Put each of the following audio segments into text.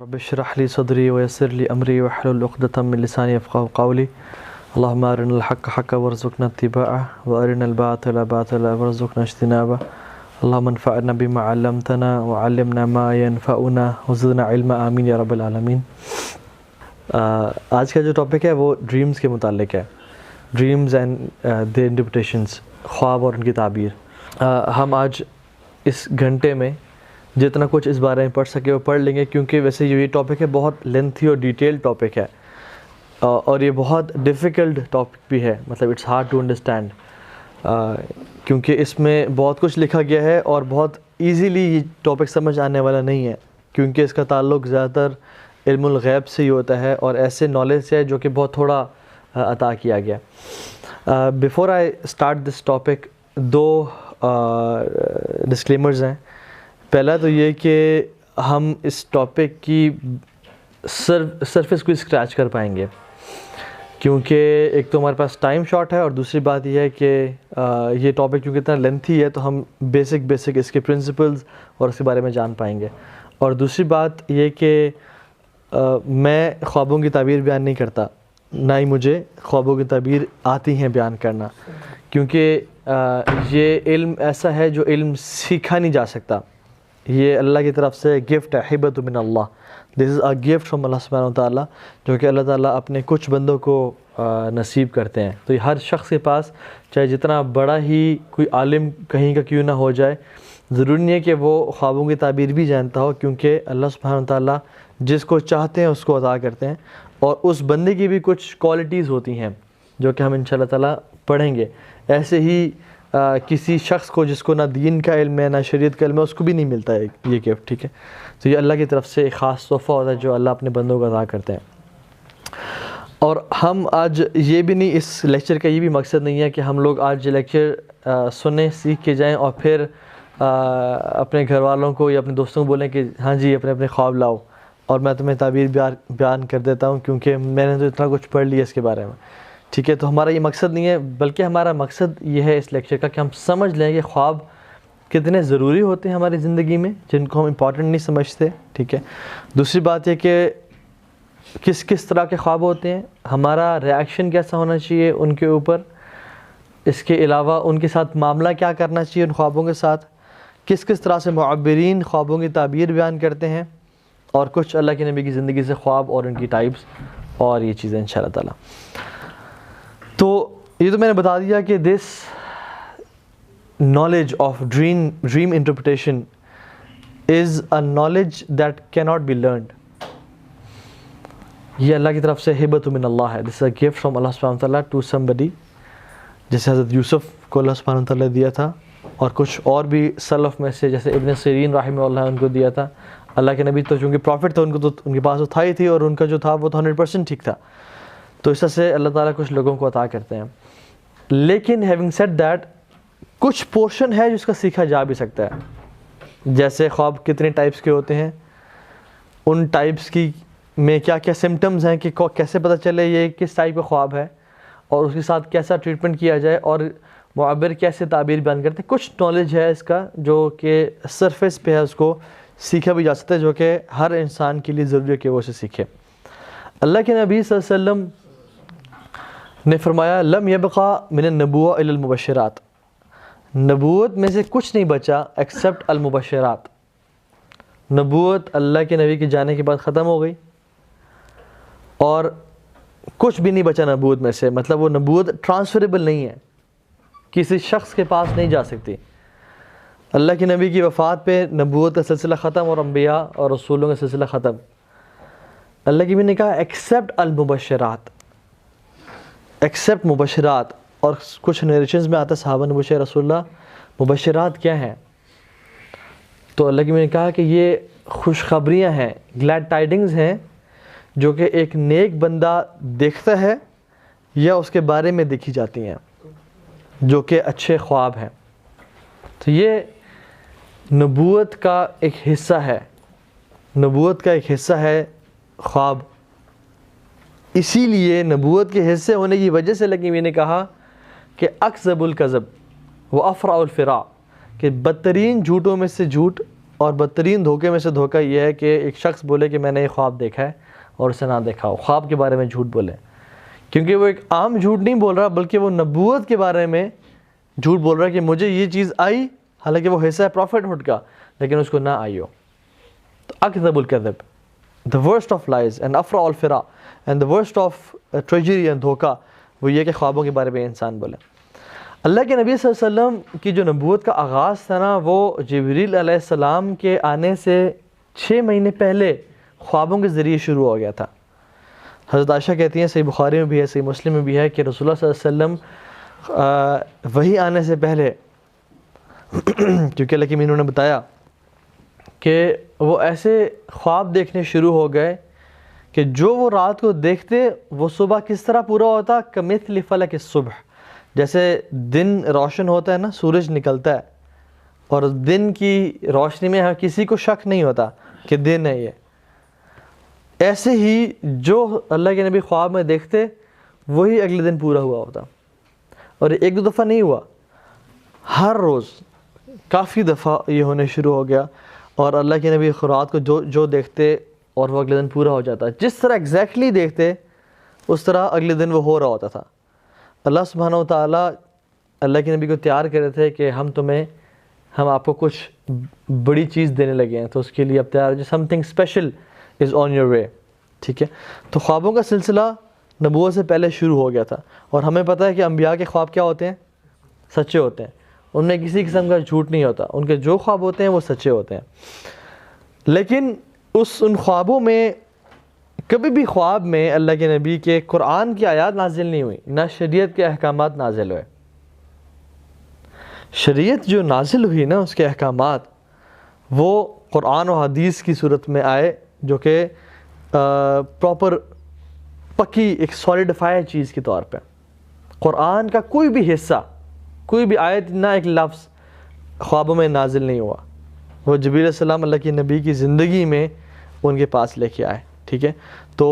رب اشرح لي صدري ويسر لي أمري واحلل عقدة من لساني يفقهوا قولي اللهم أرنا الحق حقا وارزقنا اتباعه وأرنا الباطل باطلا وارزقنا اجتنابه اللهم انفعنا بما علمتنا وعلمنا ما ينفعنا وزدنا علما آمین یا رب العالمین۔ آج کا جو ٹاپک ہے وہ ڈریمز کے متعلق ہے، ڈریمز اینڈ دی انٹرپریٹیشنز، خواب اور ان کی تعبیر۔ ہم آج اس گھنٹے میں جتنا کچھ اس بارے میں پڑھ سکے وہ پڑھ لیں گے، کیونکہ ویسے یہ ٹاپک ہے بہت لینتھی اور ڈیٹیل ٹاپک ہے، اور یہ بہت ڈیفیکلٹ ٹاپک بھی ہے، مطلب اٹس ہارڈ ٹو انڈرسٹینڈ، کیونکہ اس میں بہت کچھ لکھا گیا ہے اور بہت ایزیلی یہ ٹاپک سمجھ آنے والا نہیں ہے، کیونکہ اس کا تعلق زیادہ تر علم الغیب سے ہی ہوتا ہے اور ایسے نالج سے ہے جو کہ بہت تھوڑا عطا کیا گیا۔ Before I start this topic دو ڈسکلیمرز ہیں۔ پہلا تو یہ کہ ہم اس ٹاپک کی سرفیس کو اسکریچ کر پائیں گے، کیونکہ ایک تو ہمارے پاس ٹائم شارٹ ہے، اور دوسری بات یہ ہے کہ یہ ٹاپک کیونکہ اتنا لینتھی ہے تو ہم بیسک اس کے پرنسپلز اور اس کے بارے میں جان پائیں گے۔ اور دوسری بات یہ کہ میں خوابوں کی تعبیر بیان نہیں کرتا، نہ ہی مجھے خوابوں کی تعبیر آتی ہیں بیان کرنا، کیونکہ یہ علم ایسا ہے جو علم سیکھا نہیں جا سکتا، یہ اللہ کی طرف سے گفٹ ہے، ہبۃ من اللہ، دس از اے گفٹ فرام اللہ سبحانہ و تعالیٰ، جو کہ اللہ تعالیٰ اپنے کچھ بندوں کو نصیب کرتے ہیں۔ تو یہ ہر شخص کے پاس، چاہے جتنا بڑا ہی کوئی عالم کہیں کا کیوں نہ ہو جائے، ضروری نہیں ہے کہ وہ خوابوں کی تعبیر بھی جانتا ہو، کیونکہ اللہ سبحانہ و تعالیٰ جس کو چاہتے ہیں اس کو عطا کرتے ہیں، اور اس بندے کی بھی کچھ کوالٹیز ہوتی ہیں جو کہ ہم انشاءاللہ تعالیٰ پڑھیں گے۔ ایسے ہی کسی شخص کو جس کو نہ دین کا علم ہے نہ شریعت کا علم ہے، اس کو بھی نہیں ملتا ہے یہ گفٹ، ٹھیک ہے؟ تو یہ اللہ کی طرف سے ایک خاص تحفہ ہوتا ہے جو اللہ اپنے بندوں کو عطا کرتے ہیں۔ اور ہم آج یہ بھی نہیں، اس لیکچر کا یہ بھی مقصد نہیں ہے کہ ہم لوگ آج یہ لیکچر سنیں، سیکھ کے جائیں اور پھر اپنے گھر والوں کو یا اپنے دوستوں کو بولیں کہ ہاں جی اپنے خواب لاؤ اور میں تمہیں تعبیر بیان کر دیتا ہوں، کیونکہ میں نے تو اتنا کچھ پڑھ لیا اس کے بارے میں، ٹھیک ہے؟ تو ہمارا یہ مقصد نہیں ہے، بلکہ ہمارا مقصد یہ ہے اس لیکچر کا کہ ہم سمجھ لیں کہ خواب کتنے ضروری ہوتے ہیں ہماری زندگی میں، جن کو ہم امپورٹنٹ نہیں سمجھتے، ٹھیک ہے؟ دوسری بات یہ کہ کس طرح کے خواب ہوتے ہیں، ہمارا ریاکشن کیسا ہونا چاہیے ان کے اوپر، اس کے علاوہ ان کے ساتھ معاملہ کیا کرنا چاہیے ان خوابوں کے ساتھ، کس طرح سے معبرین خوابوں کی تعبیر بیان کرتے ہیں، اور کچھ اللہ کے نبی کی زندگی سے خواب اور ان کی ٹائپس اور یہ چیزیں انشاءاللہ تعالیٰ۔ تو یہ تو میں نے بتا دیا کہ دس knowledge of dream interpretation is a knowledge that cannot be learned۔ یہ اللہ کی طرف سے ہبۃ من اللہ ہے، this is a gift from اللہ سبحانہ وتعالیٰ to somebody، جیسے حضرت یوسف کو اللہ سبحانہ وتعالیٰ دیا تھا، اور کچھ اور بھی سلف میں سے جیسے ابن سیرین رحمہ اللہ ان کو دیا تھا۔ اللہ کے نبی تو چونکہ پروفٹ تھے، ان کے پاس تو تھا ہی تھی، اور ان کا جو تھا وہ تو 100% ٹھیک تھا، تو اس طرح سے اللہ تعالیٰ کچھ لوگوں کو عطا کرتے ہیں۔ لیکن having said that، کچھ پورشن ہے جس کا سیکھا جا بھی سکتا ہے، جیسے خواب کتنے ٹائپس کے ہوتے ہیں، ان ٹائپس کی میں کیا کیا سمٹمز ہیں کہ کیسے پتہ چلے یہ کس ٹائپ کا خواب ہے، اور اس کے ساتھ کیسا ٹریٹمنٹ کیا جائے، اور معبر کیسے تعبیر بیان کرتے ہیں۔ کچھ نالج ہے اس کا جو کہ سرفیس پہ ہے، اس کو سیکھا بھی جا سکتا ہے، جو کہ ہر انسان کے لیے ضروری ہے کہ وہ اسے سیکھے۔ اللہ کے نبی صلی اللہ علیہ وسلم نے فرمایا لم یبقى من النبوة الا المبشرات، نبوت میں سے کچھ نہیں بچا ایکسیپٹ المبشرات۔ نبوت اللہ کے نبی کے جانے کے بعد ختم ہو گئی، اور کچھ بھی نہیں بچا نبوت میں سے، مطلب وہ نبوت ٹرانسفریبل نہیں ہے، کسی شخص کے پاس نہیں جا سکتی۔ اللہ کے نبی کی وفات پہ نبوت کا سلسلہ ختم اور انبیاء اور رسولوں کا سلسلہ ختم۔ اللہ کے نبی نے کہا ایکسیپٹ المبشرات، ایکسیپٹ مبشرات، اور کچھ نیریشنز میں آتا ہے صحابہ نے پوچھا رسول اللہ مبشرات کیا ہیں، تو اللہ کے نبی نے کہا کہ یہ خوشخبریاں ہیں، گلیڈ ٹائڈنگز ہیں، جو کہ ایک نیک بندہ دیکھتا ہے یا اس کے بارے میں دیکھی جاتی ہیں، جو کہ اچھے خواب ہیں۔ تو یہ نبوت کا ایک حصہ ہے، نبوت کا ایک حصہ ہے خواب۔ اسی لیے نبوت کے حصے ہونے کی وجہ سے اللہ کے نبی نے کہا کہ اکذب الکذب و افرع الفراء، کہ بدترین جھوٹوں میں سے جھوٹ اور بدترین دھوکے میں سے دھوکہ یہ ہے کہ ایک شخص بولے کہ میں نے یہ خواب دیکھا ہے اور اسے نہ دیکھا ہو، خواب کے بارے میں جھوٹ بولے، کیونکہ وہ ایک عام جھوٹ نہیں بول رہا بلکہ وہ نبوت کے بارے میں جھوٹ بول رہا ہے کہ مجھے یہ چیز آئی، حالانکہ وہ حصہ ہے پروفٹ ہوڈ کا، لیکن اس کو نہ آئی ہو۔ تو اکذب الکذب، the worst of lies and Afra الفرا and the worst of treachery and دھوکہ، وہ یہ کہ خوابوں کے بارے میں انسان بولے۔ اللہ کے نبی صلی اللہ علیہ وسلم کی جو نبوت کا آغاز تھا نا، وہ جبریل علیہ السلام کے آنے سے 6 مہینے پہلے خوابوں کے ذریعے شروع ہو گیا تھا۔ حضرت عائشہ کہتی ہیں، صحیح بخاری میں بھی ہے، صحیح مسلم میں بھی ہے، کہ رسول اللہ صلی اللہ علیہ وسلم وحی آنے سے پہلے کیونکہ اللہ کے نبی نے بتایا کہ وہ ایسے خواب دیکھنے شروع ہو گئے کہ جو وہ رات کو دیکھتے وہ صبح کس طرح پورا ہوتا، کمثل فلک الصبح، جیسے دن روشن ہوتا ہے نا، سورج نکلتا ہے اور دن کی روشنی میں کسی کو شک نہیں ہوتا کہ دن ہے یہ، ایسے ہی جو اللہ کے نبی خواب میں دیکھتے وہی اگلے دن پورا ہوا ہوتا۔ اور ایک دو دفعہ نہیں ہوا، ہر روز کافی دفعہ یہ ہونے شروع ہو گیا، اور اللہ کے نبی رات کو جو دیکھتے اور وہ اگلے دن پورا ہو جاتا، جس طرح ایگزیکٹلی دیکھتے اس طرح اگلے دن وہ ہو رہا ہوتا تھا۔ اللہ سبحانہ و تعالیٰ اللہ کے نبی کو تیار کر رہے تھے کہ ہم آپ کو کچھ بڑی چیز دینے لگے ہیں، تو اس کے لیے اب تیار جو some thing special is on your way, ٹھیک ہے۔ تو خوابوں کا سلسلہ نبوت سے پہلے شروع ہو گیا تھا، اور ہمیں پتہ ہے کہ انبیاء کے خواب کیا ہوتے ہیں؟ سچے ہوتے ہیں، ان میں کسی قسم کا جھوٹ نہیں ہوتا، ان کے جو خواب ہوتے ہیں وہ سچے ہوتے ہیں۔ لیکن ان خوابوں میں کبھی بھی خواب میں اللہ کے نبی کے قرآن کی آیات نازل نہیں ہوئی، نہ شریعت کے احکامات نازل ہوئے۔ شریعت جو نازل ہوئی نا، اس کے احکامات وہ قرآن و حدیث کی صورت میں آئے، جو کہ پراپر پکی ایک سولیڈیفائڈ چیز کے طور پہ۔ قرآن کا کوئی بھی حصہ، کوئی بھی آیت، نہ ایک لفظ خوابوں میں نازل نہیں ہوا، وہ جبریل علیہ السلام اللہ کے نبی کی زندگی میں ان کے پاس لے کے آئے، ٹھیک ہے۔ تو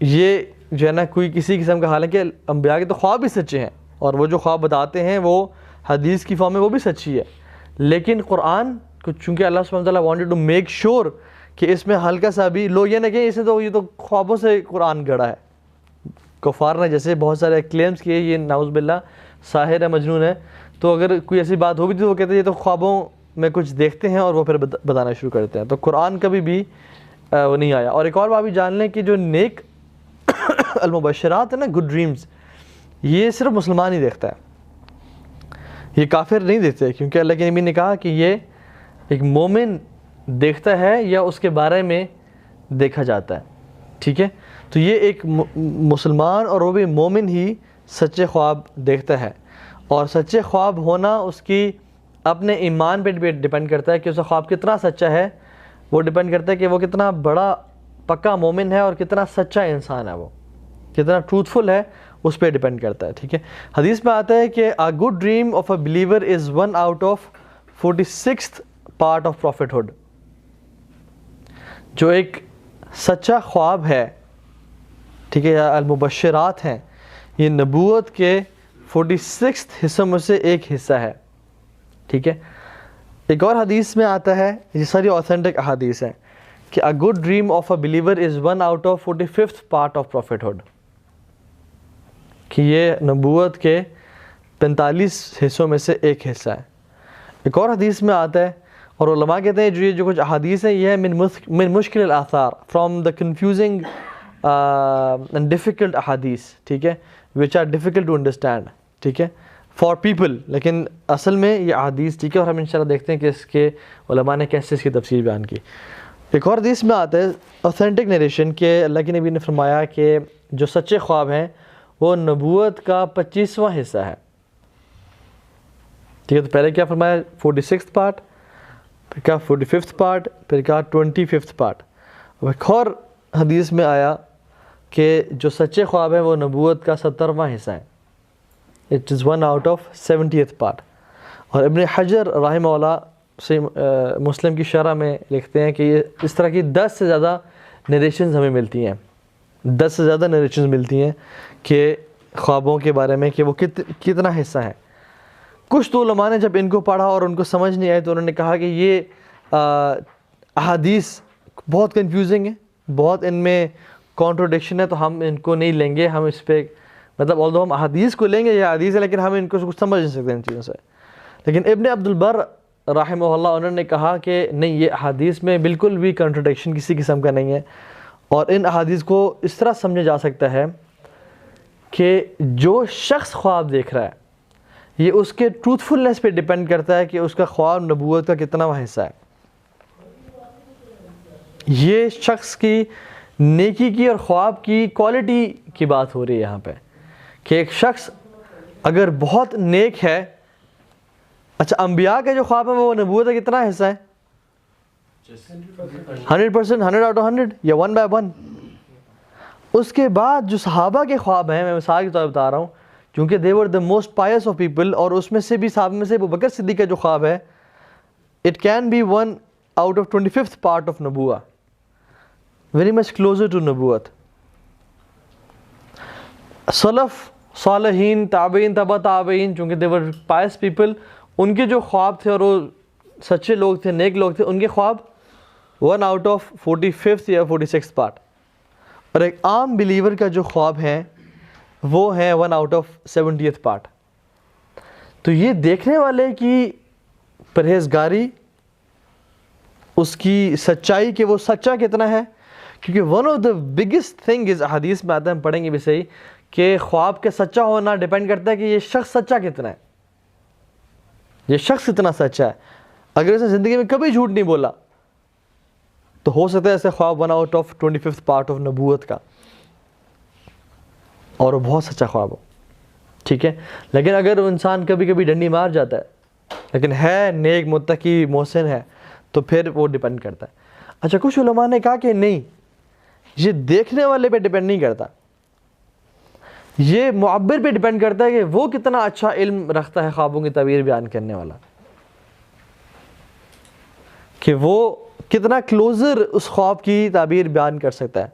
یہ جو ہے نا کوئی کسی قسم کا، حالانکہ انبیاء کے تو خواب بھی سچے ہیں، اور وہ جو خواب بتاتے ہیں وہ حدیث کی فارم میں وہ بھی سچی ہے، لیکن قرآن کو چونکہ اللہ سبحانہ وتعالیٰ وانٹڈ ٹو میک شیور کہ اس میں ہلکا سا بھی لوگ یہ نہ کہ یہ تو خوابوں سے قرآن گڑا ہے۔ کفار نے جیسے بہت سارے کلیمز کیے یہ نعوذ باللہ ساحر ہے، مجنون ہے، تو اگر کوئی ایسی بات ہو بھی تو وہ کہتے ہیں یہ تو خوابوں میں کچھ دیکھتے ہیں اور وہ پھر بتانا شروع کرتے ہیں۔ تو قرآن کبھی بھی وہ نہیں آیا۔ اور ایک اور بات بھی جان لیں کہ جو نیک المبشرات ہیں نا، گڈ ڈریمز، یہ صرف مسلمان ہی دیکھتا ہے، یہ کافر نہیں دیکھتے، کیونکہ اللہ کے نبی نے کہا کہ یہ ایک مومن دیکھتا ہے یا اس کے بارے میں دیکھا جاتا ہے، ٹھیک ہے۔ تو یہ ایک مسلمان اور وہ بھی مومن ہی سچے خواب دیکھتا ہے، اور سچے خواب ہونا اس کی اپنے ایمان پہ ڈیپینڈ کرتا ہے کہ اس کا خواب کتنا سچا ہے، وہ ڈیپینڈ کرتا ہے کہ وہ کتنا بڑا پکا مومن ہے اور کتنا سچا انسان ہے، وہ کتنا ٹروتھفل ہے، اس پہ ڈیپینڈ کرتا ہے، ٹھیک ہے۔ حدیث میں آتا ہے کہ a good dream of a believer is 1 out of 46th part of prophethood۔ جو ایک سچا خواب ہے، ٹھیک ہے، یا المبشرات ہیں، یہ نبوت کے 46 حصوں میں سے ایک حصہ ہے، ٹھیک ہے۔ ایک اور حدیث میں آتا ہے، یہ ساری اوتھینٹک احادیث ہیں، کہ a good dream of a believer is 1 out of 45th part of prophethood، کہ یہ نبوت کے 45 حصوں میں سے ایک حصہ ہے۔ ایک اور حدیث میں آتا ہے، اور علماء کہتے ہیں یہ جو کچھ احادیث ہیں یہ ہے من مشکل الاثار، from the confusing and difficult احادیث، ٹھیک ہے، which are difficult to understand، ٹھیک ہے، فار پیپل، لیکن اصل میں یہ احادیث ٹھیک ہے، اور ہم انشاءاللہ دیکھتے ہیں کہ اس کے علماء نے کیسے اس کی تفسیر بیان کی۔ ایک اور حدیث میں آتا ہے اوتھینٹک نریشن کہ اللہ کے نبی نے فرمایا کہ جو سچے خواب ہیں وہ نبوت کا 25واں حصہ ہے، ٹھیک ہے۔ تو پہلے کیا فرمایا؟ 46th پارٹ، پھر کیا 45th پارٹ، پھر کیا 25th پارٹ۔ ایک اور حدیث میں آیا کہ جو سچے خواب ہیں وہ نبوت کا 70واں حصہ ہے، it is 1 out of 70th part. اور ابن حجر رحمہ اللہ سے مسلم کی شرح میں لکھتے ہیں کہ یہ اس طرح کی 10 سے زیادہ نریشنز ہمیں ملتی ہیں، 10 سے زیادہ نریشنز ملتی ہیں کہ خوابوں کے بارے میں کہ وہ کتنا حصہ ہے۔ کچھ تو علماء نے جب ان کو پڑھا اور ان کو سمجھ نہیں آئی تو انہوں نے کہا کہ یہ احادیث بہت کنفیوزنگ ہے, بہت ان میں کانٹروڈکشن ہے, تو ہم ان کو نہیں لیں گے. ہم اس پہ مطلب although ہم احادیث کو لیں گے, یہ حدیث ہے, لیکن ہم ان کو کچھ سمجھ نہیں سکتے ان چیزوں سے. لیکن ابن عبد البر رحمہ اللہ انہوں نے کہا کہ نہیں, یہ احادیث میں بالکل بھی کنٹروڈکشن کسی قسم کا نہیں ہے, اور ان احادیث کو اس طرح سمجھا جا سکتا ہے کہ جو شخص خواب دیکھ رہا ہے یہ اس کے ٹروتھفلنس پہ ڈیپینڈ کرتا ہے کہ اس کا خواب نبوت کا کتنا وہ حصہ ہے. یہ شخص کی نیکی کی اور خواب کی کوالٹی کی بات ہو رہی ہے یہاں پہ, کہ ایک شخص اگر بہت نیک ہے, اچھا انبیاء کے جو خواب ہے وہ نبوت کا کتنا حصہ ہے؟ 100%, 100 out of 100 یا 1 by 1. اس کے بعد جو صحابہ کے خواب ہیں, میں مثال کے طور پر بتا رہا ہوں, کیونکہ they were the most pious of people, اور اس میں سے بھی صحابہ میں سے ابو بکر صدیق کا جو خواب ہے it can be 1 out of 25th part of نبوہ, very much closer to نبوت. سلف صالحین, تابعین, تبع تابعین, چونکہ they were pious people, ان کے جو خواب تھے اور وہ سچے لوگ تھے, نیک لوگ تھے, ان کے خواب 1 out of 45th یا 46th part. اور ایک عام بلیور کا جو خواب ہیں وہ ہیں 1 out of 70th part. تو یہ دیکھنے والے کی پرہیزگاری, اس کی سچائی کہ وہ سچا کتنا ہے, کیونکہ one of the biggest thing is, حدیث میں آتا ہے, ہم پڑھیں گے بھی صحیح, کہ خواب کے سچا ہونا ڈیپینڈ کرتا ہے کہ یہ شخص سچا کتنا ہے, یہ شخص کتنا سچا ہے. اگر اس نے زندگی میں کبھی جھوٹ نہیں بولا تو ہو سکتا ہے ایسے خواب 1 out of 25th part of نبوت کا, اور وہ بہت سچا خواب ہو, ٹھیک ہے. لیکن اگر وہ انسان کبھی کبھی ڈنڈی مار جاتا ہے لیکن ہے نیک, متقی, محسن ہے, تو پھر وہ ڈیپینڈ کرتا ہے. اچھا, کچھ علماء نے کہا کہ نہیں, یہ دیکھنے والے پہ ڈیپینڈ نہیں کرتا, یہ معبر پہ ڈیپینڈ کرتا ہے کہ وہ کتنا اچھا علم رکھتا ہے خوابوں کی تعبیر بیان کرنے والا, کہ وہ کتنا کلوزر اس خواب کی تعبیر بیان کر سکتا ہے.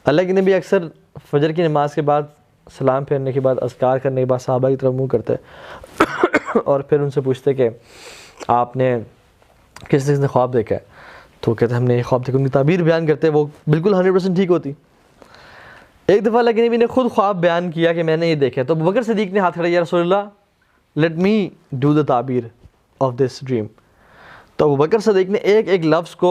اللہ کے نبی اکثر فجر کی نماز کے بعد, سلام پھیرنے کے بعد, اذکار کرنے کے بعد صحابہ کی طرف منہ کرتے اور پھر ان سے پوچھتے کہ آپ نے کس نے خواب دیکھا ہے, تو کہتے ہم نے یہ خواب دیکھا, ان کی تعبیر بیان کرتے, وہ بالکل 100% ٹھیک ہوتی. ایک دفعہ اللہ کے نبی نے خود خواب بیان کیا کہ میں نے یہ دیکھا, تو ابو بکر صدیق نے ہاتھ کھڑا, یا رسول اللہ لیٹ می ڈو دا تعبیر آف دس ڈریم. تو ابو بکر صدیق نے ایک ایک لفظ کو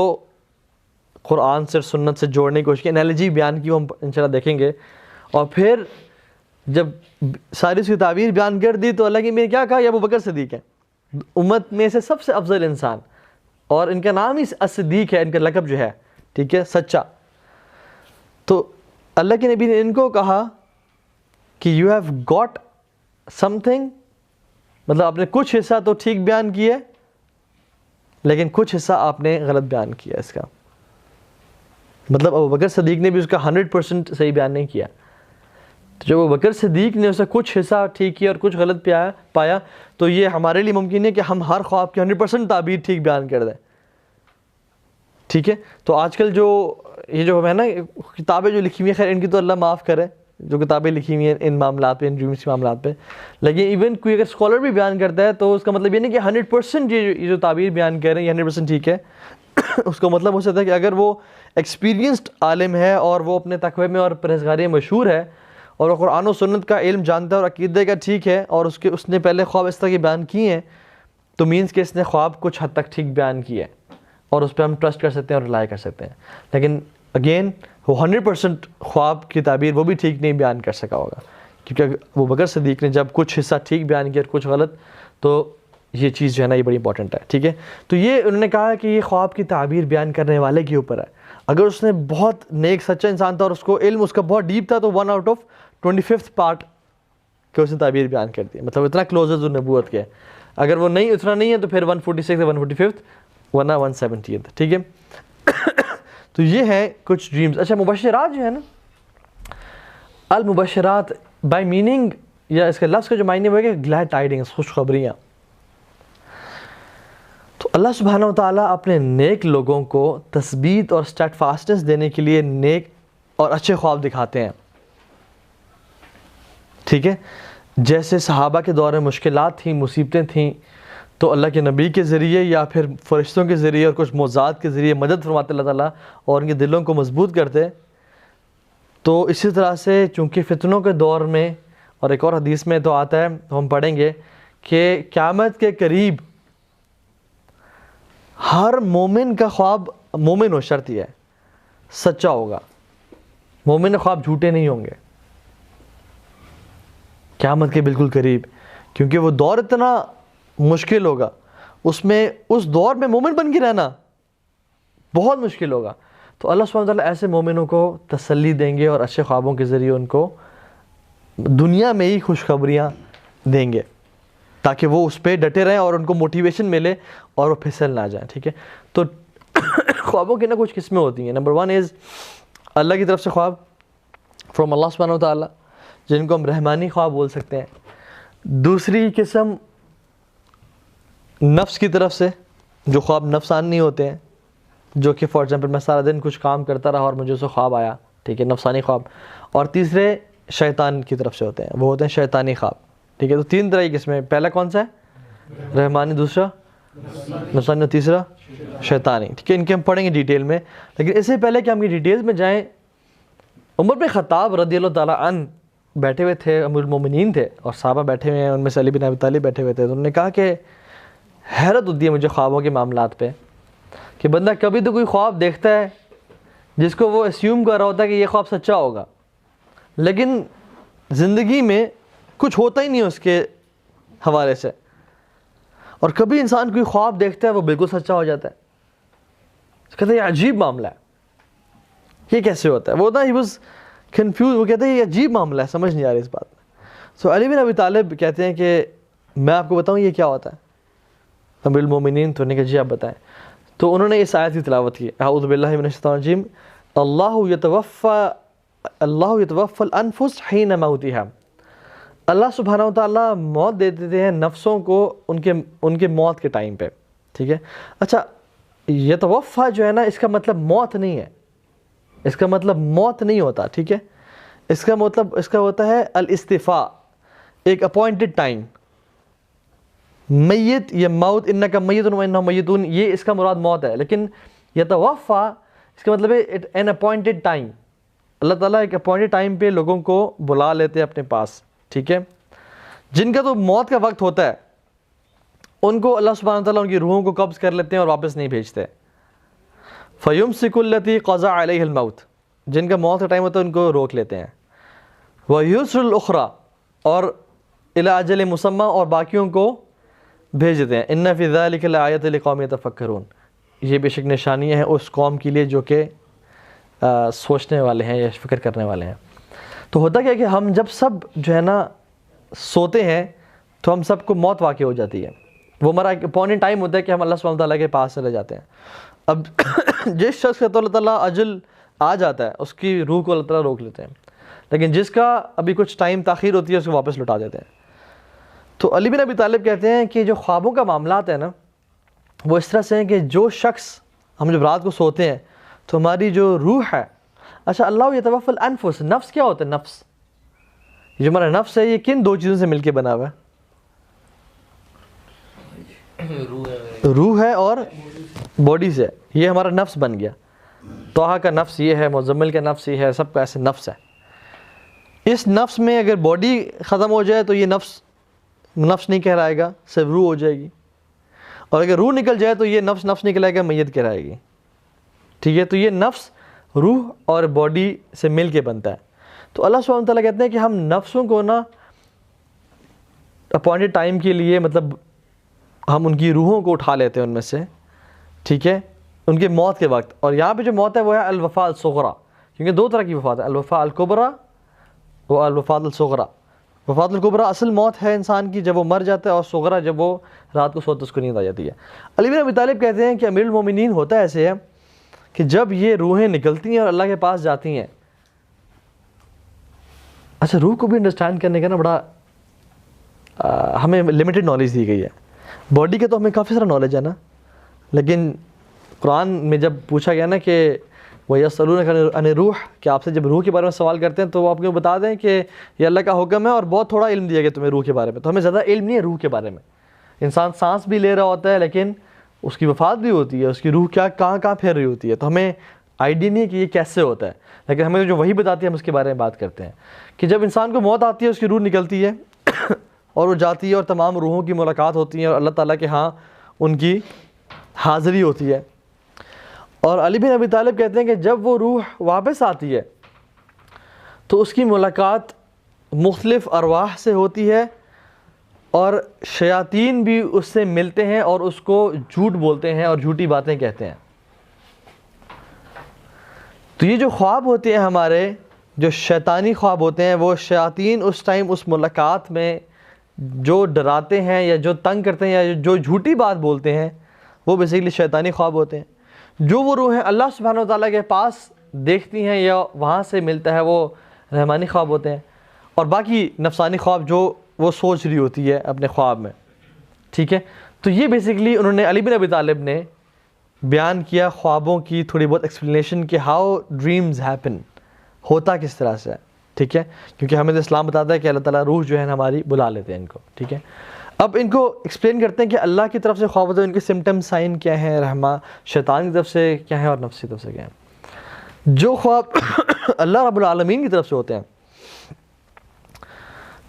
قرآن سے, سنت سے جوڑنے کی کوشش کی, انالوجی بیان کی, وہ ہم انشاءاللہ دیکھیں گے. اور پھر جب ساری اس کی تعبیر بیان کر دی تو اللہ کے نبی نے کیا کہا, یہ ابو بکر صدیق ہیں, امت میں سے سب سے افضل انسان, اور ان کا نام ہی صدیق ہے, ان کا لقب جو ہے, ٹھیک ہے, سچا. تو اللہ کے نبی نے ان کو کہا کہ you have got some thing, مطلب آپ نے کچھ حصہ تو ٹھیک بیان کیا لیکن کچھ حصہ آپ نے غلط بیان کیا. اس کا مطلب ابو بکر صدیق نے بھی اس کا 100% صحیح بیان نہیں کیا. تو جب ابو بکر صدیق نے اسے کچھ حصہ ٹھیک کیا اور کچھ غلط پایا, تو یہ ہمارے لیے ممکن ہے کہ ہم ہر خواب کی 100% تعبیر ٹھیک بیان کر دیں, ٹھیک ہے. تو آج کل جو یہ جو ہے نا کتابیں جو لکھی ہوئی ہیں, خیر ان کی تو اللہ معاف کرے, جو کتابیں لکھی ہوئی ہیں ان معاملات پہ, ان ڈریمس کے معاملات پہ, لیکن ایون کوئی اگر اسکالر بھی بیان کرتا ہے تو اس کا مطلب یہ نہیں کہ 100% یہ جو تعبیر بیان کر رہے ہیں یہ 100% ٹھیک ہے. اس کا مطلب ہو سکتا ہے کہ اگر وہ ایکسپیرینسڈ عالم ہے اور وہ اپنے تقوی میں اور پرہیزگاری میں مشہور ہے اور وہ قرآن و سنت کا علم جانتا ہے اور عقیدے کا ٹھیک ہے, اور اس نے پہلے خواب اس طرح کے بیان کیے ہیں, تو مینس کہ اس نے خواب کچھ حد تک ٹھیک بیان کیے ہیں اور اس پہ ہم ٹرسٹ کر سکتے ہیں اور ریلائی کر سکتے ہیں. لیکن اگین وہ 100% خواب کی تعبیر وہ بھی ٹھیک نہیں بیان کر سکا ہوگا, کیونکہ ابو بکر صدیق نے جب کچھ حصہ ٹھیک بیان کیا اور کچھ غلط, تو یہ چیز جو ہے نا یہ بڑی امپورٹنٹ ہے, ٹھیک ہے. تو یہ انہوں نے کہا کہ یہ خواب کی تعبیر بیان کرنے والے کے اوپر ہے. اگر اس نے بہت نیک سچا انسان تھا اور اس کو علم اس کا بہت ڈیپ تھا, تو 1 out of 25th part کہ اس نے تعبیر بیان کر دی, مطلب اتنا کلوزر جو نبوت کے. اگر وہ نہیں اتنا نہیں ہے تو پھر 146 یا 145th, ورنہ 170th, ٹھیک ہے. تو یہ ہیں کچھ ڈریمز. اچھا, مبشرات جو ہے نا, المبشرات بائی میننگ یا اس کے لفظ کا جو معنی ہے کہ گلیڈ ٹائڈنگس, خوشخبریاں. تو اللہ سبحانہ و تعالیٰ اپنے نیک لوگوں کو تثبیت اور اسٹیٹ فاسٹنس دینے کے لیے نیک اور اچھے خواب دکھاتے ہیں, ٹھیک ہے. جیسے صحابہ کے دور میں مشکلات تھیں, مصیبتیں تھیں, تو اللہ کے نبی کے ذریعے یا پھر فرشتوں کے ذریعے اور کچھ معجزات کے ذریعے مدد فرماتے اللہ تعالیٰ اور ان کے دلوں کو مضبوط کرتے. تو اسی طرح سے چونکہ فتنوں کے دور میں، اور ایک اور حدیث میں تو آتا ہے، تو ہم پڑھیں گے کہ قیامت کے قریب ہر مومن کا خواب، مومن ہو شرط یہ ہے سچا ہوگا. مومن کے خواب جھوٹے نہیں ہوں گے قیامت کے بالکل قریب، کیونکہ وہ دور اتنا مشکل ہوگا، اس دور میں مومن بن کے رہنا بہت مشکل ہوگا. تو اللہ سبحانہ وتعالیٰ ایسے مومنوں کو تسلی دیں گے اور اچھے خوابوں کے ذریعے ان کو دنیا میں ہی خوشخبریاں دیں گے تاکہ وہ اس پہ ڈٹے رہیں اور ان کو موٹیویشن ملے اور وہ پھسل نہ جائیں. ٹھیک ہے، تو خوابوں کی کچھ قسمیں ہوتی ہیں. نمبر 1 از اللہ کی طرف سے خواب، فرام اللہ سبحانہ وتعالیٰ، جن کو ہم رحمانی خواب بول سکتے ہیں. دوسری قسم نفس کی طرف سے، جو خواب نفسانی ہوتے ہیں، جو کہ فار ایگزامپل میں سارا دن کچھ کام کرتا رہا اور مجھے اسے خواب آیا، ٹھیک ہے، نفسانی خواب. اور تیسرے شیطان کی طرف سے ہوتے ہیں، وہ ہوتے ہیں شیطانی خواب. ٹھیک ہے، تو 3 طرح کی قسمیں. پہلا کون سا ہے؟ رحمانی، دوسرا نفسانی، اور تیسرا شیطانی. ٹھیک ہے، ان کے ہم پڑھیں گے ڈیٹیل میں. لیکن اس سے پہلے کہ ہم کی ڈیٹیلز میں جائیں، عمر بن خطاب رضی اللہ تعالیٰ عنہ بیٹھے ہوئے تھے، امیر المومنین تھے، اور صحابہ بیٹھے ہوئے ہیں، ان میں سے علی بن ابی طالب بیٹھے ہوئے تھے. تو انہوں نے کہا کہ حیرت ہوتی ہے مجھے خوابوں کے معاملات پہ کہ بندہ کبھی تو کوئی خواب دیکھتا ہے جس کو وہ اسیوم کر رہا ہوتا ہے کہ یہ خواب سچا ہوگا، لیکن زندگی میں کچھ ہوتا ہی نہیں اس کے حوالے سے. اور کبھی انسان کوئی خواب دیکھتا ہے وہ بالکل سچا ہو جاتا ہے. کہتے ہیں یہ عجیب معاملہ ہے، یہ کیسے ہوتا ہے؟ وہ نا ہی واز کنفیوز، وہ کہتے ہیں یہ عجیب معاملہ ہے، سمجھ نہیں آ رہی اس بات میں. سو علی بن ابی طالب کہتے ہیں کہ میں آپ کو بتاؤں یہ کیا ہوتا ہے امیر المومنین؟ تو نے کہا جی آپ بتائیں. تو انہوں نے اس آیت کی تلاوت کی، اعوذ باللہ من الشیطان الرجیم، اللہ یتوفی الانفس حین موتها. اللہ سبحانہ و تعالیٰ موت دے دیتے ہیں نفسوں کو ان کے موت کے ٹائم پہ. ٹھیک ہے، اچھا یتوفی جو ہے نا، اس کا مطلب موت نہیں ہے، اس کا مطلب موت نہیں ہوتا. ٹھیک ہے، اس کا مطلب اس کا ہوتا ہے الاستفاء، ایک اپوائنٹڈ ٹائم. میت یا موت، انکا میت و انہم میتون، یہ اس کا مراد موت ہے. لیکن یتوفی اس کا مطلب ہے این اپوائنٹڈ ٹائم. اللہ تعالیٰ ایک اپوائنٹڈ ٹائم پہ لوگوں کو بلا لیتے ہیں اپنے پاس. ٹھیک ہے، جن کا تو موت کا وقت ہوتا ہے ان کو اللہ سبحانہ وتعالیٰ ان کی روحوں کو قبض کر لیتے ہیں اور واپس نہیں بھیجتے. فَيُمْسِكُ الَّتِي قَضَى عَلَيْهِ الْمَوْتِ، جن کا موت کا ٹائم ہوتا ہے ان کو روک لیتے ہیں. وَيُرْسِلُ الْأُخْرَى، اور إِلَىٰ أَجَلٍ مُّسَمًّى، اور باقیوں کو بھیج دیتے ہیں. إِنَّ فِي ذَلِكَ لَآيَةً لِقَوْمٍ يَتَفَكَّرُونَ، یہ بے شک نشانیاں ہیں اس قوم کے لیے جو کہ سوچنے والے ہیں یا فکر کرنے والے ہیں. تو ہوتا کیا ہے کہ ہم جب سب جو ہے نا سوتے ہیں تو ہم سب کو موت واقع ہو جاتی ہے. وہ ہمارا ایک اپوائنٹڈ ٹائم ہوتا ہے کہ ہم اللہ سبحانہ تعالیٰ کے پاس چلے جاتے ہیں. اب جس شخص کا تو اللہ تعالیٰ اجل آ جاتا ہے اس کی روح کو اللہ تعالیٰ روک لیتے ہیں، لیکن جس کا ابھی کچھ ٹائم تاخیر ہوتی ہے اس کو واپس لوٹا دیتے ہیں. تو علی بن ابی طالب کہتے ہیں کہ جو خوابوں کا معاملات ہے نا، وہ اس طرح سے ہیں کہ جو شخص، ہم جب رات کو سوتے ہیں تو ہماری جو روح ہے، اچھا اللہ یتوفی الانفس، نفس کیا ہوتا ہے؟ نفس، جو ہمارا نفس ہے یہ کن 2 چیزوں سے مل کے بنا ہوا ہے؟ روح ہے اور باڈی سے. یہ ہمارا نفس بن گیا. طٰہٰ کا نفس یہ ہے، مزمل کا نفس یہ ہے، سب کا ایسے نفس ہے. اس نفس میں اگر باڈی ختم ہو جائے تو یہ نفس نہیں کہلائے گا، صرف روح ہو جائے گی. اور اگر روح نکل جائے تو یہ نفس نکلائے گا، میت کہلائے گی. ٹھیک ہے، تو یہ نفس روح اور باڈی سے مل کے بنتا ہے. تو اللہ سبحانہ وتعالیٰ کہتے ہیں کہ ہم نفسوں کو نا اپوائنٹڈ ٹائم کے لیے، مطلب ہم ان کی روحوں کو اٹھا لیتے ہیں ان میں سے. ٹھیک ہے، ان کے موت کے وقت. اور یہاں پہ جو موت ہے وہ ہے الوفاة الصغریٰ، کیونکہ 2 طرح کی وفات ہے، الوفاة الکبریٰ و الوفاة الصغریٰ. وفات الکبریٰ اصل موت ہے انسان کی جب وہ مر جاتا ہے، اور صغریٰ جب وہ رات کو سوتا ہے اس کو نیند آ جاتی ہے. علی بن ابی طالب کہتے ہیں کہ امیر المومنین ہوتا ایسے ہے کہ جب یہ روحیں نکلتی ہیں اور اللہ کے پاس جاتی ہیں، اچھا روح کو بھی انڈرسٹینڈ کرنے کا نا بڑا ہمیں لمیٹڈ نالج دی گئی ہے. باڈی کا تو ہمیں کافی سارا نالج ہے نا، لیکن قرآن میں جب پوچھا گیا نا کہ وَيَسْأَلُونَكَ عَنِ الرُّوحِ، کہ آپ سے جب روح کے بارے میں سوال کرتے ہیں تو وہ آپ کو بتا دیں کہ یہ اللہ کا حکم ہے اور بہت تھوڑا علم دیا گیا تمہیں روح کے بارے میں. تو ہمیں زیادہ علم نہیں ہے روح کے بارے میں، انسان سانس بھی لے رہا ہوتا ہے لیکن اس کی وفات بھی ہوتی ہے, اس کی روح کہاں پھیر رہی ہوتی ہے. تو ہمیں آئیڈیا نہیں ہے کہ یہ کیسے ہوتا ہے, لیکن ہمیں جو وہی بتاتی ہے ہم اس کے بارے میں بات کرتے ہیں کہ جب انسان کو موت آتی ہے اس کی روح نکلتی ہے اور وہ جاتی ہے اور تمام روحوں کی ملاقات ہوتی ہے اور اللہ تعالیٰ کے ہاں ان کی حاضری ہوتی ہے. اور علی بن ابی طالب کہتے ہیں کہ جب وہ روح واپس آتی ہے تو اس کی ملاقات مختلف ارواح سے ہوتی ہے اور شیاطین بھی اس سے ملتے ہیں اور اس کو جھوٹ بولتے ہیں اور جھوٹی باتیں کہتے ہیں. تو یہ جو خواب ہوتے ہیں ہمارے, جو شیطانی خواب ہوتے ہیں, وہ شیاطین اس ٹائم اس ملاقات میں جو ڈراتے ہیں یا جو تنگ کرتے ہیں یا جو جھوٹی بات بولتے ہیں وہ بیسیکلی شیطانی خواب ہوتے ہیں. جو وہ روحیں اللہ سبحانہ و تعالیٰ کے پاس دیکھتی ہیں یا وہاں سے ملتا ہے وہ رحمانی خواب ہوتے ہیں. اور باقی نفسانی خواب جو وہ سوچ رہی ہوتی ہے اپنے خواب میں. ٹھیک ہے, تو یہ بیسیکلی انہوں نے علی بن ابی طالب نے بیان کیا خوابوں کی تھوڑی بہت ایکسپلینیشن کہ ہاؤ ڈریمز ہیپن, ہوتا کس طرح سے ہے. ٹھیک ہے, کیونکہ ہمیں تو اسلام بتاتا ہے کہ اللہ تعالیٰ روح جو ہے ہماری بلا لیتے ہیں ان کو. ٹھیک ہے, اب ان کو ایکسپلین کرتے ہیں کہ اللہ کی طرف سے خواب ہوتے ہیں, ان کے سمٹم سائن کیا ہیں, شیطان کی طرف سے کیا ہیں اور نفس کی طرف سے کیا ہیں. جو خواب اللہ رب العالمین کی طرف سے ہوتے ہیں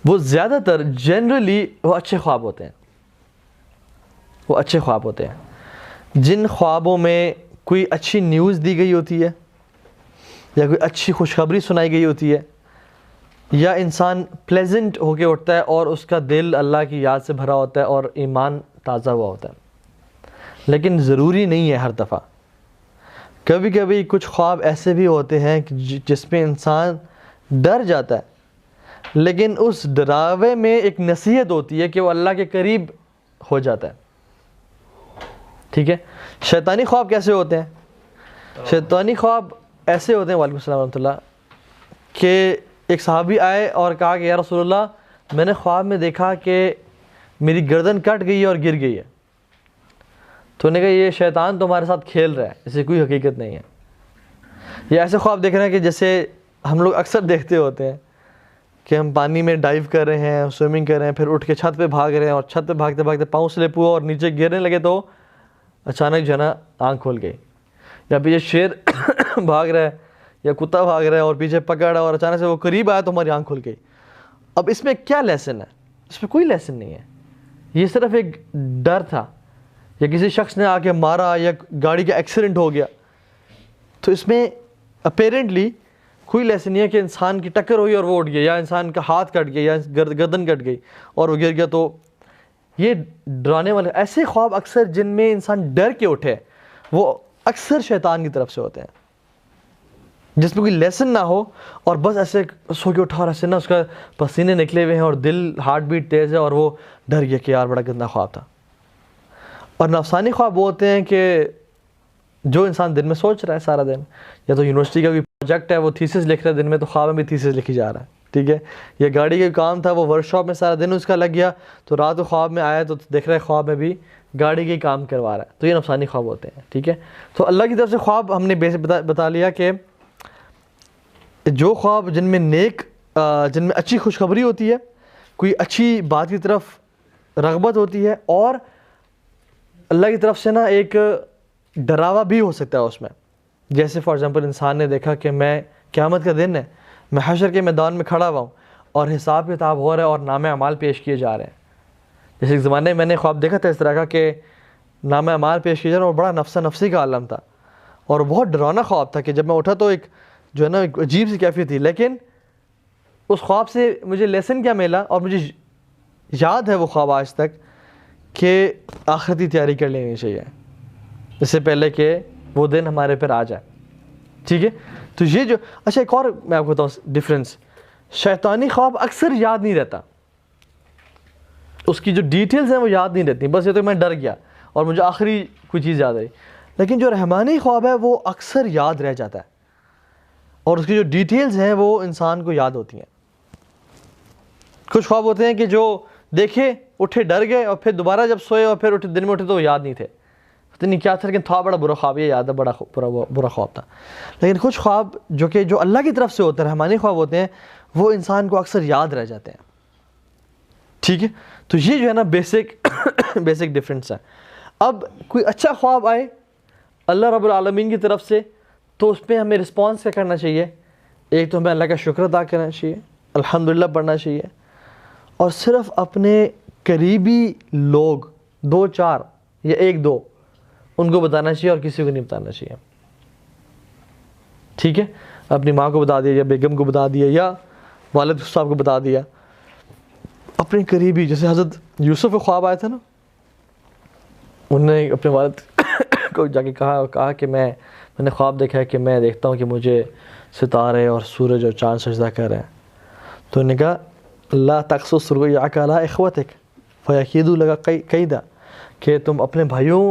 وہ زیادہ تر جنرلی وہ اچھے خواب ہوتے ہیں. وہ اچھے خواب ہوتے ہیں جن خوابوں میں کوئی اچھی نیوز دی گئی ہوتی ہے یا کوئی اچھی خوشخبری سنائی گئی ہوتی ہے یا انسان پلیزنٹ ہو کے اٹھتا ہے اور اس کا دل اللہ کی یاد سے بھرا ہوتا ہے اور ایمان تازہ ہوا ہوتا ہے. لیکن ضروری نہیں ہے ہر دفعہ. کبھی کبھی کچھ خواب ایسے بھی ہوتے ہیں جس میں انسان ڈر جاتا ہے لیکن اس ڈراوے میں ایک نصیحت ہوتی ہے کہ وہ اللہ کے قریب ہو جاتا ہے. ٹھیک ہے, شیطانی خواب کیسے ہوتے ہیں؟ شیطانی خواب ایسے ہوتے ہیں, وعلیکم السلام ورحمۃ اللہ, کہ ایک صحابی آئے اور کہا کہ یا رسول اللہ میں نے خواب میں دیکھا کہ میری گردن کٹ گئی ہے اور گر گئی ہے. تو نے کہا یہ شیطان تمہارے ساتھ کھیل رہا ہے, اسے کوئی حقیقت نہیں ہے. یہ ایسے خواب دیکھ رہے ہیں کہ جیسے ہم لوگ اکثر دیکھتے ہوتے ہیں کہ ہم پانی میں ڈائیو کر رہے ہیں, سوئمنگ کر رہے ہیں, پھر اٹھ کے چھت پہ بھاگ رہے ہیں اور چھت پہ بھاگتے بھاگتے پاؤں سلپ ہوا اور نیچے گرنے لگے تو اچانک جو ہے نا آنکھ کھول گئی, یا پیچھے شیر بھاگ رہا ہے یا کتا بھاگ رہا ہے اور پیچھے پکڑا اور اچانک سے وہ قریب آیا تو ہماری آنکھ کھل گئی. اب اس میں کیا لیسن ہے؟ اس میں کوئی لیسن نہیں ہے. یہ صرف ایک ڈر تھا, یا کسی شخص نے آ کے مارا یا گاڑی کا ایکسیڈنٹ ہو گیا. تو اس میں اپیرنٹلی کوئی لیسن نہیں ہے کہ انسان کی ٹکر ہوئی اور وہ اٹھ گیا, یا انسان کا ہاتھ کٹ گیا یا گردن کٹ گئی اور وہ گر گیا. تو یہ ڈرانے والے ایسے خواب اکثر جن میں انسان ڈر کے اٹھے وہ اکثر شیطان کی طرف سے ہوتے ہیں, جس میں کوئی لیسن نہ ہو اور بس ایسے سو کے اٹھا اور ایسے نا اس کا پسینے نکلے ہوئے ہیں اور دل ہارٹ بیٹ تیز ہے اور وہ ڈر گیا کہ یار بڑا گندا خواب تھا. اور نفسانی خواب وہ ہوتے ہیں کہ جو انسان دن میں سوچ رہا ہے سارا دن, یا تو یونیورسٹی کا کوئی پروجیکٹ ہے وہ تھیسس لکھ رہا ہے دن میں, تو خواب میں بھی تھیسس لکھی جا رہا ہے. ٹھیک ہے, یا گاڑی کا کام تھا وہ ورک شاپ میں سارا دن اس کا لگ گیا تو رات کو خواب میں آیا تو دیکھ رہا ہے خواب میں بھی گاڑی کے کام کروا رہا ہے. تو یہ نفسانی خواب ہوتے ہیں. ٹھیک ہے, تو اللہ کی طرف سے خواب ہم نے بتا لیا کہ جو خواب جن میں جن میں اچھی خوشخبری ہوتی ہے, کوئی اچھی بات کی طرف رغبت ہوتی ہے, اور اللہ کی طرف سے نا ایک ڈراوا بھی ہو سکتا ہے اس میں. جیسے فار ایگزامپل انسان نے دیکھا کہ میں قیامت کا دن ہے, میں حشر کے میدان میں کھڑا ہوا ہوں اور حساب کتاب ہو رہا ہے اور نامہ اعمال پیش کیے جا رہے ہیں. جیسے ایک زمانے میں میں نے خواب دیکھا تھا اس طرح کا کہ نامہ اعمال پیش کیے جا رہے ہیں اور بڑا نفسی کا عالم تھا اور بہت ڈرانا خواب تھا کہ جب میں اٹھا تو ایک جو ہے نا ایک عجیب سی کیفیت تھی. لیکن اس خواب سے مجھے لیسن کیا ملا, اور مجھے یاد ہے وہ خواب آج تک, کہ آخرتی تیاری کر لینی چاہیے اس سے پہلے کہ وہ دن ہمارے پر آ جائے. ٹھیک ہے, تو یہ جو اچھا ایک اور میں آپ کو بتاؤں ڈفرینس, شیطانی خواب اکثر یاد نہیں رہتا, اس کی جو ڈیٹیلز ہیں وہ یاد نہیں رہتی, بس یہ تو میں ڈر گیا اور مجھے آخری کوئی چیز یاد آئی. لیکن جو رحمانی خواب ہے وہ اکثر یاد رہ جاتا ہے اور اس کی جو ڈیٹیلز ہیں وہ انسان کو یاد ہوتی ہیں. کچھ خواب ہوتے ہیں کہ جو دیکھے اٹھے ڈر گئے اور پھر دوبارہ جب سوئے اور پھر اٹھے دن میں اٹھے تو وہ یاد نہیں تھے, پتہ نہیں کیا تھا, لیکن تھا بڑا برا خواب, یہ یاد ہے بڑا برا خواب تھا. لیکن کچھ خواب جو اللہ کی طرف سے ہوتے ہیں, رحمانی خواب ہوتے ہیں, وہ انسان کو اکثر یاد رہ جاتے ہیں. ٹھیک ہے, تو یہ جو ہے نا بیسک ڈفرینس ہے. اب کوئی اچھا خواب آئے اللہ رب العالمین کی طرف سے تو اس پہ ہمیں رسپانس کیا کرنا چاہیے؟ ایک تو ہمیں اللہ کا شکر ادا کرنا چاہیے, الحمدللہ پڑھنا چاہیے, اور صرف اپنے قریبی لوگ 2-4 یا 1-2 ان کو بتانا چاہیے اور کسی کو نہیں بتانا چاہیے. ٹھیک ہے, اپنی ماں کو بتا دیا یا بیگم کو بتا دیا یا والد صاحب کو بتا دیا, اپنے قریبی. جیسے حضرت یوسف کو خواب آیا تھا نا, انہوں نے اپنے والد کو جا کے کہا کہ میں نے خواب دیکھا ہے کہ میں دیکھتا ہوں کہ مجھے ستارے اور سورج اور چاند سجدہ کر رہے ہیں. تو انہوں نے کہا لا تقصص رؤیاک علی اخوتک فیکیدوا لک کیدا, کہ تم اپنے بھائیوں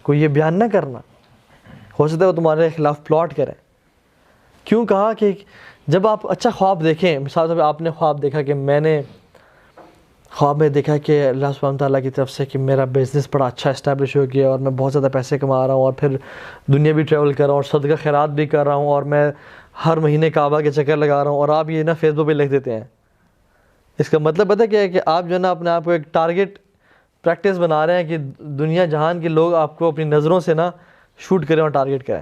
کو یہ بیان نہ کرنا, ہو سکتا ہے وہ تمہارے خلاف پلاٹ کریں. کیوں کہا کہ جب آپ اچھا خواب دیکھیں, مثال طور پہ آپ نے خواب دیکھا کہ میں نے خواب میں دیکھا کہ اللہ سبحانہ تعالیٰ کی طرف سے کہ میرا بزنس بڑا اچھا اسٹیبلش ہو گیا اور میں بہت زیادہ پیسے کما رہا ہوں اور پھر دنیا بھی ٹریول کر رہا ہوں اور صدقہ خیرات بھی کر رہا ہوں اور میں ہر مہینے کعبہ کے چکر لگا رہا ہوں, اور آپ یہ نا فیس بک پہ لکھ دیتے ہیں. اس کا مطلب پتہ کیا ہے کہ آپ جو ہے نا اپنے آپ کو ایک ٹارگٹ پریکٹس بنا رہے ہیں کہ دنیا جہان کے لوگ آپ کو اپنی نظروں سے نا شوٹ کریں اور ٹارگٹ کریں.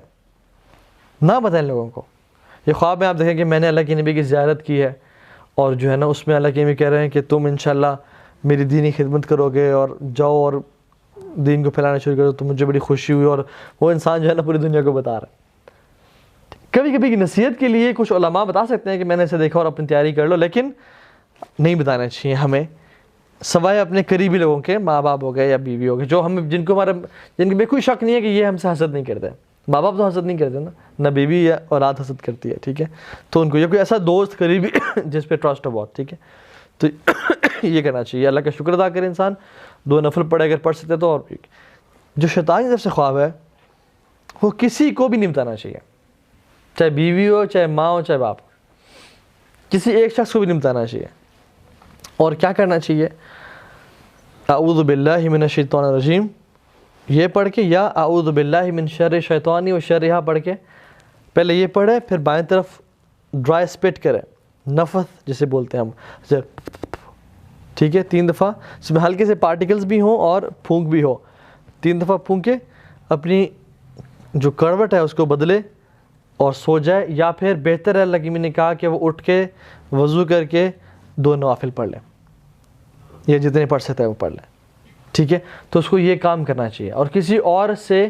نہ بتائیں لوگوں کو. یہ خواب میں آپ دیکھیں کہ میں نے اللہ کے نبی کی زیارت کی ہے اور جو ہے نا اس میں اللہ کے نبی کہہ رہے ہیں کہ تم انشاءاللہ میری دینی خدمت کرو گے اور جاؤ اور دین کو پھیلانا شروع کرو, تو مجھے بڑی خوشی ہوئی. اور وہ انسان جو ہے نا پوری دنیا کو بتا رہا ہے. کبھی کبھی کی نصیحت کے لیے کچھ علماء بتا سکتے ہیں کہ میں نے اسے دیکھا اور اپنی تیاری کر لو, لیکن نہیں بتانا چاہیے ہمیں, سوائے اپنے قریبی لوگوں کے, ماں باپ ہو گئے یا بیوی ہو گئے, جو ہم جن کے کوئی شک نہیں ہے کہ یہ ہم سے حسد نہیں کرتے. ماں باپ تو حسد نہیں کرتے نا, نہ بیوی یا اولاد حسد کرتی ہے. ٹھیک ہے, تو ان کو یہ کوئی ایسا دوست قریبی جس پہ ٹرسٹ ہو بہت, ٹھیک ہے, تو یہ کرنا چاہیے. اللہ کا شکر ادا کرے انسان, 2 نفل پڑھے اگر پڑھ سکتے تو. اور جو شیطان کی طرف سے خواب ہے وہ کسی کو بھی نہیں بتانا چاہیے, چاہے بیوی ہو, چاہے ماں ہو, چاہے باپ ہو, کسی ایک شخص کو بھی نہیں بتانا چاہیے. اور کیا کرنا چاہیے؟ اعوذ باللہ من الشیطان الرجیم یہ پڑھ کے, یا اعوذ باللہ من شر الشیطان و شرہا پڑھ کے, پہلے یہ پڑھے, پھر بائیں طرف ڈرائی اسپٹ کرے, نفث جسے بولتے ہیں ہم, ٹھیک ہے, 3 دفعہ, اس میں ہلکے سے پارٹیکلز بھی ہوں اور پھونک بھی ہو. 3 دفعہ پھونکے اپنی جو کروٹ ہے اس کو بدلے اور سو جائے, یا پھر بہتر ہے اللہ کی میں نے کہا کہ وہ اٹھ کے وضو کر کے 2 نوافل پڑھ لیں, یا جتنے پڑھ سکتا ہے وہ پڑھ لیں. ٹھیک ہے, تو اس کو یہ کام کرنا چاہیے, اور کسی اور سے,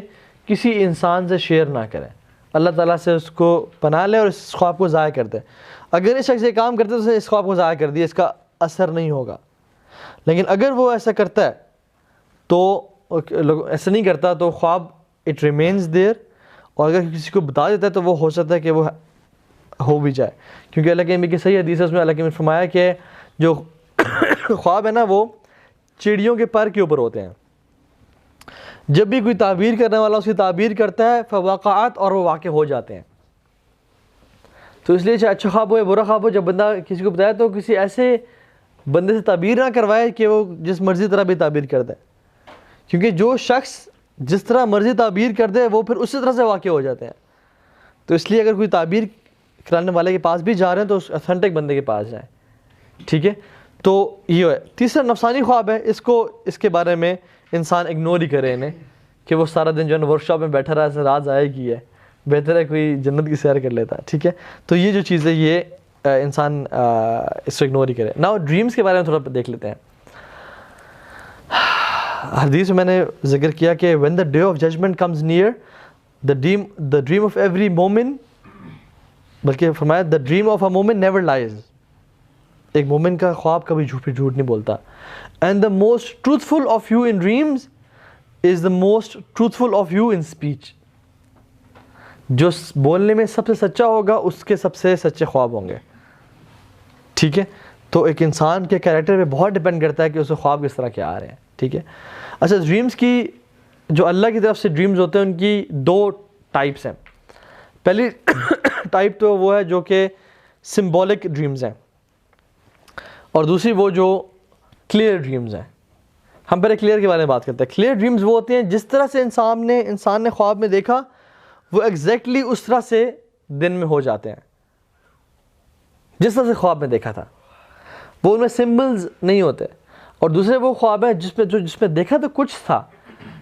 کسی انسان سے شیئر نہ کریں. اللہ تعالیٰ سے اس کو پناہ لے اور اس خواب کو ضائع کر دے. اگر اس شخص یہ کام کرتے تو اس خواب کو ضائع کر دیا, اس کا اثر نہیں ہوگا. لیکن اگر وہ ایسا کرتا ہے تو ایسا نہیں کرتا تو خواب اٹ ریمینز دیر, اور اگر کسی کو بتا دیتا ہے تو وہ ہو سکتا ہے کہ وہ ہو بھی جائے. کیونکہ اللہ کے نبی کی صحیح حدیث ہے, اس میں اللہ کے نبی نے فرمایا کہ جو خواب ہے نا وہ چڑیوں کے پر کے اوپر ہوتے ہیں. جب بھی کوئی تعبیر کرنے والا اس کی تعبیر کرتا ہے فواقعات, اور وہ واقع ہو جاتے ہیں. تو اس لیے چاہے اچھا خواب ہو یا برا خواب ہو, جب بندہ کسی کو بتایا تو کسی ایسے بندے سے تعبیر نہ کروائے کہ وہ جس مرضی طرح بھی تعبیر کر دے, کیونکہ جو شخص جس طرح مرضی تعبیر کر دے وہ پھر اسی طرح سے واقع ہو جاتے ہیں. تو اس لیے اگر کوئی تعبیر کرانے والے کے پاس بھی جا رہے ہیں تو اس اتھینٹک بندے کے پاس جائیں. ٹھیک ہے, تو یہ ہے. تیسرا نفسانی خواب ہے, اس کے بارے میں انسان اگنور ہی کرے انہیں, کہ وہ سارا دن جو ہے نا ورک شاپ میں بیٹھا رہا ہے, رات ضائع کی ہے, بہتر ہے کوئی جنت کی سیر کر لیتا ہے. ٹھیک ہے, تو یہ جو چیز ہے یہ انسان اس کو اگنور ہی کرے. ناؤ ڈریمز کے بارے میں تھوڑا دیکھ لیتے ہیں. حدیث میں نے ذکر کیا کہ when the day of judgment comes near, the dream of every مومن, بلکہ فرمایا the dream of a مومن never lies. ایک مومن کا خواب کبھی جھوٹ نہیں بولتا. And the most truthful of you in dreams is the most truthful of you in speech. جو بولنے میں سب سے سچا ہوگا اس کے سب سے سچے خواب ہوں گے. ٹھیک ہے, تو ایک انسان کے کیریکٹر پہ بہت ڈیپینڈ کرتا ہے کہ اسے خواب کس طرح کے آ رہے ہیں. ٹھیک ہے, اچھا ڈریمز کی جو اللہ کی طرف سے ڈریمز ہوتے ہیں ان کی 2 ٹائپس ہیں. پہلی ٹائپ تو وہ ہے جو کہ سمبولک ڈریمز ہیں, اور دوسری وہ جو کلیئر ڈریمز ہیں. ہم پہلے کلیئر کے بارے میں بات کرتے ہیں. کلیئر ڈریمز وہ ہوتے ہیں جس طرح سے انسان نے خواب میں دیکھا وہ ایگزیکٹلی اس طرح سے دن میں ہو جاتے ہیں, جس طرح سے خواب میں دیکھا تھا. وہ ان میں سمبلز نہیں ہوتے. اور دوسرے وہ خواب ہیں جس میں دیکھا تو کچھ تھا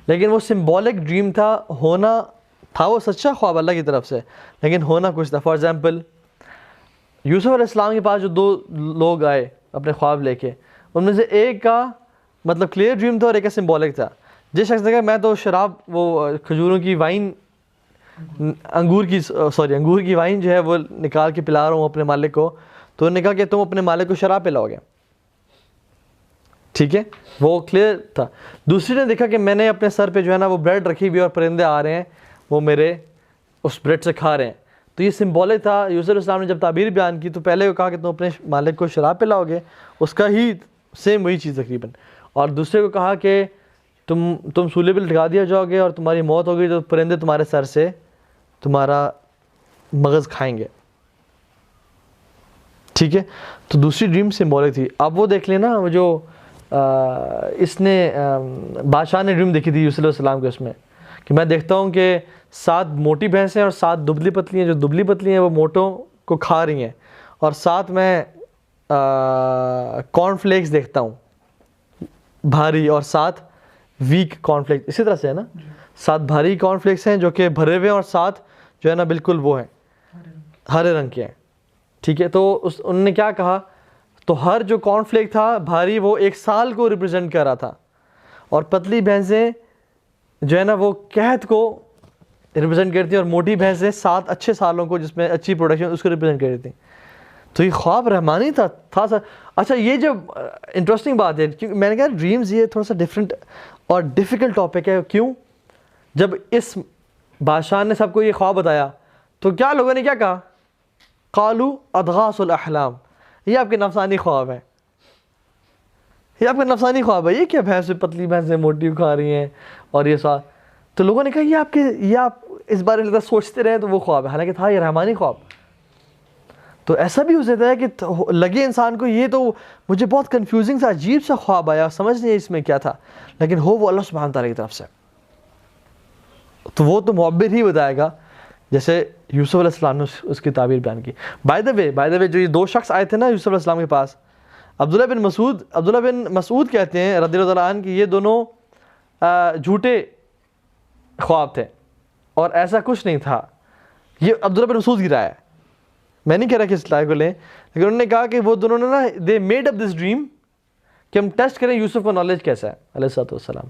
لیکن وہ سمبولک ڈریم تھا، ہونا تھا وہ سچا خواب اللہ کی طرف سے لیکن ہونا کچھ تھا. فار ایگزامپل یوسف علیہ السلام کے پاس جو 2 لوگ آئے اپنے خواب لے کے، ان میں سے ایک کا مطلب کلیئر ڈریم تھا اور ایک کا سمبولک تھا. جس شخص نے کہا میں تو شراب، وہ کھجوروں کی وائن، انگور کی وائن جو ہے وہ نکال کے پلا رہا ہوں اپنے مالک کو، تو انہوں نے کہا کہ تم اپنے مالک کو شراب پلاؤ گے. ٹھیک ہے، وہ کلیئر تھا. دوسری نے دیکھا کہ میں نے اپنے سر پہ جو ہے نا وہ بریڈ رکھی ہوئی اور پرندے آ رہے ہیں وہ میرے اس بریڈ سے کھا رہے ہیں. تو یہ سمبولک تھا. یوسف علیہ السلام نے جب تعبیر بیان کی تو پہلے وہ کہا کہ تم اپنے مالک کو شراب پلاؤ گے، اس کا ہی سیم وہی چیز تقریباً. اور دوسرے کو کہا کہ تم سولے پہ لٹکا دیا جاؤ گے اور تمہاری موت ہوگی تو پرندے تمہارے سر سے تمہارا مغز کھائیں گے. ٹھیک ہے، تو دوسری ڈریم سمبولک تھی. اب وہ دیکھ لینا وہ جو اس نے بادشاہ نے ڈریم دیکھی تھی یوسف علیہ السلام کے، اس میں کہ میں دیکھتا ہوں کہ 7 موٹی بھینسیں اور 7 دبلی پتلی ہیں، جو دبلی پتلی ہیں وہ موٹوں کو کھا رہی ہیں، اور 7 میں کارن فلیکس دیکھتا ہوں بھاری اور 7 ویک کارن فلیکس. اسی طرح سے ہے نا، 7 بھاری کارن فلیکس ہیں جو کہ بھرے ہوئے ہیں اور 7 جو ہے نا بالکل وہ ہیں ہرے رنگ کے ہیں. ٹھیک ہے، تو انہوں نے کیا کہا، تو ہر جو کارن فلیک تھا بھاری وہ 1 سال کو ریپرزینٹ کر رہا تھا، اور پتلی بھینسیں جو ہے نا وہ قحط کو ریپرزینٹ کرتی ہیں، اور موٹی بھینسیں 7 اچھے سالوں کو جس میں اچھی پروڈکشن اس کو ریپرزینٹ کرتی ہیں. تو یہ خواب رحمانی تھا سر. اچھا، یہ جو انٹرسٹنگ بات ہے کیونکہ میں نے کہا ڈریمز یہ تھوڑا سا ڈفرینٹ اور ڈیفیکلٹ ٹاپک ہے. کیوں؟ جب اس بادشاہ نے سب کو یہ خواب بتایا تو کیا لوگوں نے کیا کہا، قالوا اضغاث الاحلام، یہ آپ کے نفسانی خواب ہے، یہ آپ کا نفسانی خواب ہے، یہ کیا بھینس پتلی بھینسیں موٹی کھا رہی ہیں اور یہ ساتھ. تو لوگوں نے کہا یہ آپ اس بارے میں سوچتے رہے تو وہ خواب ہے، حالانکہ تھا یہ رحمانی خواب. تو ایسا بھی ہو سکتا ہے کہ لگے انسان کو یہ تو مجھے بہت کنفیوزنگ سا عجیب سا خواب آیا، سمجھ نہیں اس میں کیا تھا، لیکن ہو وہ اللہ سبحانہ تعالیٰ کی طرف سے، تو وہ تو معبر ہی بتائے گا جیسے یوسف علیہ السلام نے اس کی تعبیر بیان کی. بائی دا وے جو یہ 2 شخص آئے تھے نا یوسف علیہ السلام کے پاس، عبداللہ بن مسعود کہتے ہیں رضی اللہ عنہ کہ یہ دونوں جھوٹے خواب تھے اور ایسا کچھ نہیں تھا. یہ عبداللہ بن مسعود کی رائے ہے، میں نہیں کہہ رہا کہ اس رائے کو لیں، لیکن انہوں نے کہا کہ وہ دونوں نے نا they made up this dream کہ ہم ٹیسٹ کریں یوسف کا نالج کیسا ہے علیہ السلام،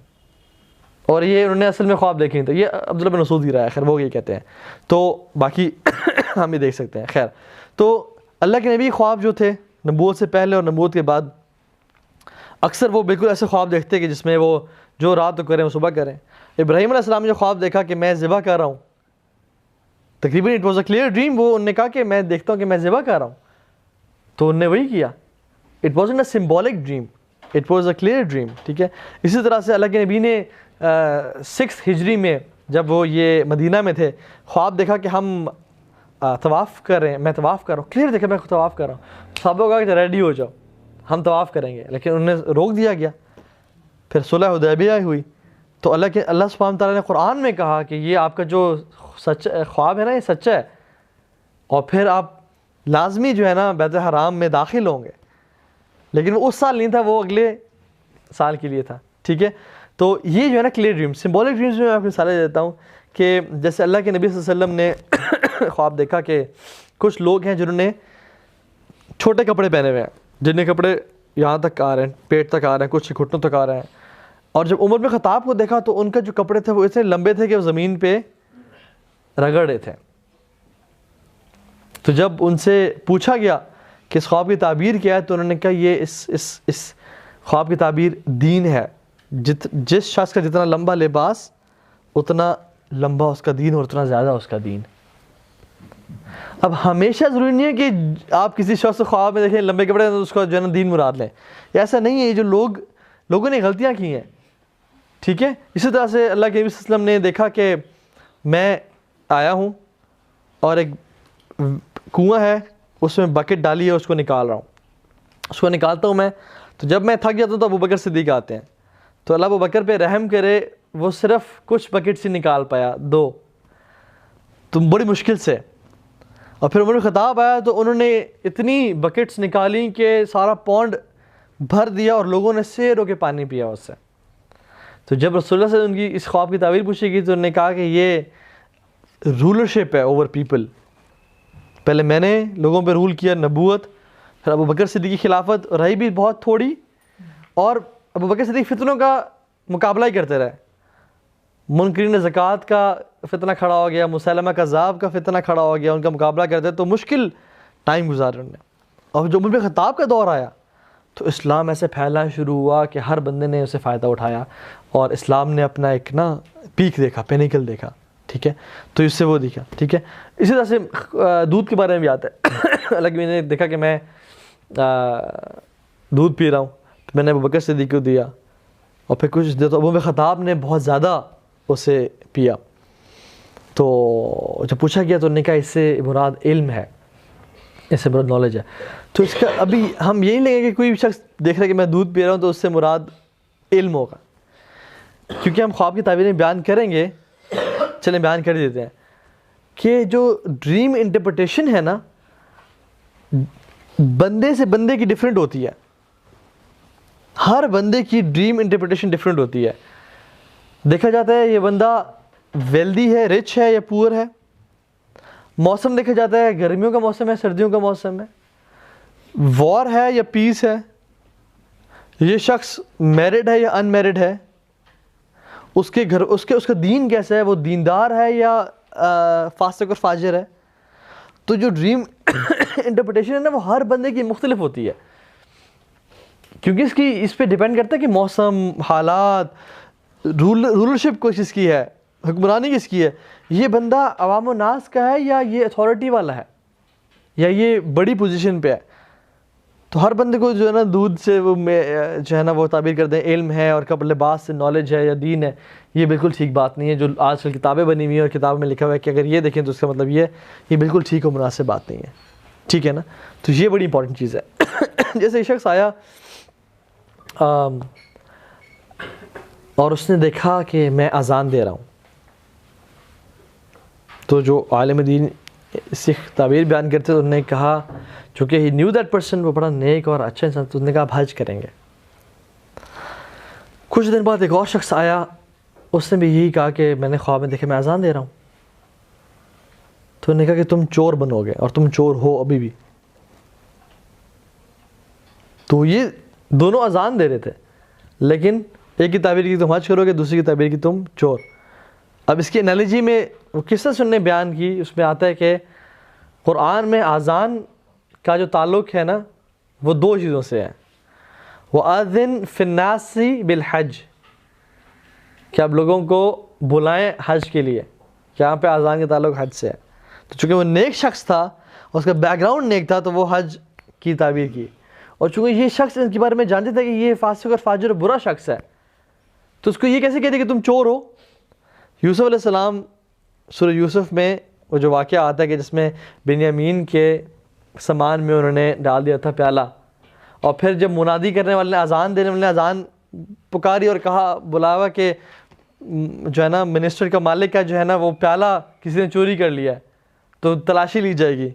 اور یہ انہوں نے اصل میں خواب دیکھے. تو یہ عبداللہ بن مسعود کی رائے ہے، خیر وہ یہ کہتے ہیں، تو باقی ہم یہ دیکھ سکتے ہیں. خیر، تو اللہ کے نبی خواب جو تھے نبوت سے پہلے اور نبوت کے بعد اکثر وہ بالکل ایسے خواب دیکھتے کہ جس میں وہ جو رات کو کریں وہ صبح کریں. ابراہیم علیہ السلام نے جو خواب دیکھا کہ میں ذبح کر رہا ہوں، تقریباً it was a clear dream, وہ انہوں نے کہا کہ میں دیکھتا ہوں کہ میں ذبح کر رہا ہوں، تو انہوں نے وہی کیا. It wasn't a symbolic dream, it was a clear dream. ٹھیک ہے، اسی طرح سے اللہ کے نبی نے 6 ہجری میں جب وہ یہ مدینہ میں تھے خواب دیکھا کہ ہم طواف کر رہے ہیں، میں طواف کر رہا ہوں، کلیئر دیکھا میں طواف کر رہا ہوں. صحابہ کو کہا کہ ریڈی ہو جاؤ ہم طواف کریں گے، لیکن انہوں نے روک دیا گیا. پھر صلح حدیبیہ ہوئی تو اللہ سبحانہ تعالیٰ نے قرآن میں کہا کہ یہ آپ کا جو خواب ہے نا یہ سچا ہے، اور پھر آپ لازمی جو ہے نا بیت الحرام میں داخل ہوں گے. لیکن وہ اس سال نہیں تھا، وہ اگلے سال کے لیے تھا. ٹھیک ہے، تو یہ جو ہے نا کلیئر ڈریم. سمبولک ڈریمز میں آپ کو مثالیں دیتا ہوں کہ جیسے اللہ کے نبی صلی اللہ علیہ وسلم نے خواب دیکھا کہ کچھ لوگ ہیں جنہوں نے چھوٹے کپڑے پہنے ہوئے ہیں، جن کے کپڑے یہاں تک آ رہے ہیں، پیٹ تک آ رہے ہیں، کچھ گھٹنوں تک آ رہے ہیں. اور جب عمر بن خطاب کو دیکھا تو ان کے جو کپڑے تھے وہ اتنے لمبے تھے کہ وہ زمین پہ رگڑ رہے تھے. تو جب ان سے پوچھا گیا کہ اس خواب کی تعبیر کیا ہے تو انہوں نے کہا یہ اس خواب کی تعبیر دین ہے. جس شخص کا جتنا لمبا لباس اتنا لمبا اس کا دین اور اتنا زیادہ اس کا دین. اب ہمیشہ ضروری نہیں ہے کہ آپ کسی شخص کو خواب میں دیکھیں لمبے کپڑے تو اس کو جو ہے نا دین مراد لیں، ایسا نہیں ہے. یہ جو لوگوں نے غلطیاں کی ہیں. ٹھیک ہے، اسی طرح سے اللہ کے نبی صلی اللہ علیہ وسلم نے دیکھا کہ میں آیا ہوں اور ایک کنواں ہے اس میں بکٹ ڈالی ہے، اس کو نکال رہا ہوں، اس کو نکالتا ہوں میں. تو جب میں تھک جاتا ہوں تو ابوبکر صدیق آتے ہیں، تو اللہ ابوبکر پہ رحم کرے، وہ صرف کچھ بکٹ سے نکال پایا 2، تو بڑی مشکل سے. اور پھر عمر بن خطاب آیا تو انہوں نے اتنی بکٹس نکالی کہ سارا پونڈ بھر دیا اور لوگوں نے سیر ہو کے پانی پیا اس سے. تو جب رسول اللہ سے ان کی اس خواب کی تعبیر پوچھی گئی تو انہوں نے کہا کہ یہ رولرشپ ہے اوور پیپل. پہلے میں نے لوگوں پہ رول کیا, نبوت, پھر ابو بکر صدیق کی خلافت رہی بھی بہت تھوڑی, اور ابو بکر صدیق فتنوں کا مقابلہ ہی کرتے رہے. منکرین زکوٰۃ کا فتنہ کھڑا ہو گیا, مسیلمہ کذاب کا فتنہ کھڑا ہو گیا, ان کا مقابلہ کرتے تو مشکل ٹائم گزارے انہوں نے. اور جو عمر بن خطاب کا دور آیا تو اسلام ایسے پھیلنا شروع ہوا کہ ہر بندے نے اسے فائدہ اٹھایا, اور اسلام نے اپنا ایک پیک دیکھا, پینیکل دیکھا. ٹھیک ہے, تو اس سے وہ دیکھا. ٹھیک ہے, اسی طرح سے دودھ کے بارے میں بھی آتا ہے. الگ میں نے دیکھا کہ میں دودھ پی رہا ہوں, تو میں نے ابو بکر صدیق کو دیا, اور پھر کچھ دیر تو عمر بن خطاب نے بہت زیادہ اسے پیا. تو جب پوچھا گیا تو انہوں نے کہا اس سے مراد علم ہے, اس سے مراد نالج ہے. تو اس کا ابھی ہم یہی لیں گے کہ کوئی بھی شخص دیکھ رہا ہے کہ میں دودھ پی رہا ہوں تو اس سے مراد علم ہوگا, کیونکہ ہم خواب کی تعبیریں بیان کریں گے. چلیں بیان کر دیتے ہیں کہ جو ڈریم انٹرپریٹیشن ہے نا, بندے سے بندے کی ڈیفرنٹ ہوتی ہے. ہر بندے کی ڈریم انٹرپریٹیشن ڈیفرنٹ ہوتی ہے. دیکھا جاتا ہے یہ بندہ ویلدی ہے, رچ ہے یا پور ہے. موسم دیکھا جاتا ہے گرمیوں کا موسم ہے, سردیوں کا موسم ہے. وار ہے یا پیس ہے. یہ شخص میرڈ ہے یا ان میرڈ ہے. اس کا دین کیسا ہے, وہ دیندار ہے یا فاسق اور فاجر ہے. تو جو ڈریم انٹرپریٹیشن ہے نا وہ ہر بندے کی مختلف ہوتی ہے, کیونکہ اس پہ ڈیپینڈ کرتا ہے کہ موسم, حالات, رولرشپ کس کی ہے, حکمرانی کس کی ہے. یہ بندہ عوام و ناس کا ہے یا یہ اتھارٹی والا ہے یا یہ بڑی پوزیشن پہ ہے. تو ہر بندے کو جو ہے نا دودھ سے وہ جو ہے نا وہ تعبیر کر دیں علم ہے, اور کب لباس سے نالج ہے یا دین ہے. یہ بالکل ٹھیک بات نہیں ہے. جو آج کل کتابیں بنی ہوئی ہیں اور کتابوں میں لکھا ہوا ہے کہ اگر یہ دیکھیں تو اس کا مطلب یہ بالکل ٹھیک و مناسب بات نہیں ہے. ٹھیک ہے نا, تو یہ بڑی امپورٹنٹ چیز ہے. جیسے ایک شخص آیا اور اس نے دیکھا کہ میں اذان دے رہا ہوں, تو جو عالم دین سکھ تعبیر بیان کرتے تو انہوں نے کہا, چونکہ ہی نیو دیٹ پرسن وہ بڑا نیک اور اچھا انسان, تو انہوں نے کہا آپ حج کریں گے. کچھ دن بعد ایک اور شخص آیا, اس نے بھی یہی کہا کہ میں نے خواب میں دیکھا میں اذان دے رہا ہوں. تو انہوں نے کہا کہ تم چور بنو گے, اور تم چور ہو ابھی بھی. تو یہ دونوں اذان دے رہے تھے, لیکن ایک کی تعبیر کی تم حج کرو گے, دوسری کی تعبیر کی تم چور. اب اس کی انالوجی میں وہ کس طرح سے انہوں نے بیان کی, اس میں آتا ہے کہ قرآن میں اذان کا جو تعلق ہے نا وہ دو چیزوں سے ہے. وَأَذِّن فِي النَّاسِ بِالْحَجِّ, کہ آپ لوگوں کو بلائیں حج کے لیے. یہاں پہ اذان کا تعلق حج سے ہے. تو چونکہ وہ نیک شخص تھا, اس کا بیک گراؤنڈ نیک تھا, تو وہ حج کی تعبیر کی. اور چونکہ یہ شخص ان کے بارے میں جانتے تھے کہ یہ فاسق اور فاجر برا شخص ہے, تو اس کو یہ کیسے کہتے کہ تم چور ہو. یوسف علیہ السلام سورہ یوسف میں وہ جو واقعہ آتا ہے کہ جس میں بنیامین کے سامان میں انہوں نے ڈال دیا تھا پیالہ, اور پھر جب منادی کرنے والے نے اذان دینے والے نے اذان پکاری اور کہا بلاوا کہ جو ہے نا منسٹر کا مالک کا جو ہے نا وہ پیالہ کسی نے چوری کر لیا ہے تو تلاشی لی جائے گی.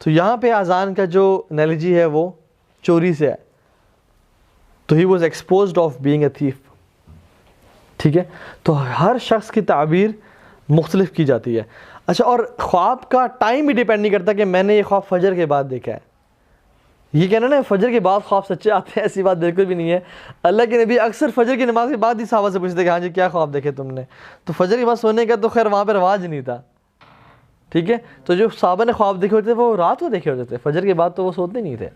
تو یہاں پہ اذان کا جو انالوجی ہے وہ چوری سے ہے. تو he was exposed of being a تھیف. ٹھیک ہے, تو ہر شخص کی تعبیر مختلف کی جاتی ہے. اچھا, اور خواب کا ٹائم بھی ڈیپینڈ نہیں کرتا کہ میں نے یہ خواب فجر کے بعد دیکھا ہے. یہ کہنا نا فجر کے بعد خواب سچے آتے ہیں, ایسی بات بالکل بھی نہیں ہے. اللہ کے نبی اکثر فجر کی نماز کے بعد ہی صحابہ سے پوچھتے کہ ہاں جی کیا خواب دیکھے تم نے. تو فجر کے بعد سونے کا تو خیر وہاں پہ رواج نہیں تھا. ٹھیک ہے, تو جو صحابہ نے خواب دیکھے ہوتے تھے وہ رات کو دیکھے ہوتے تھے, فجر کے بعد تو وہ سوتے نہیں تھے.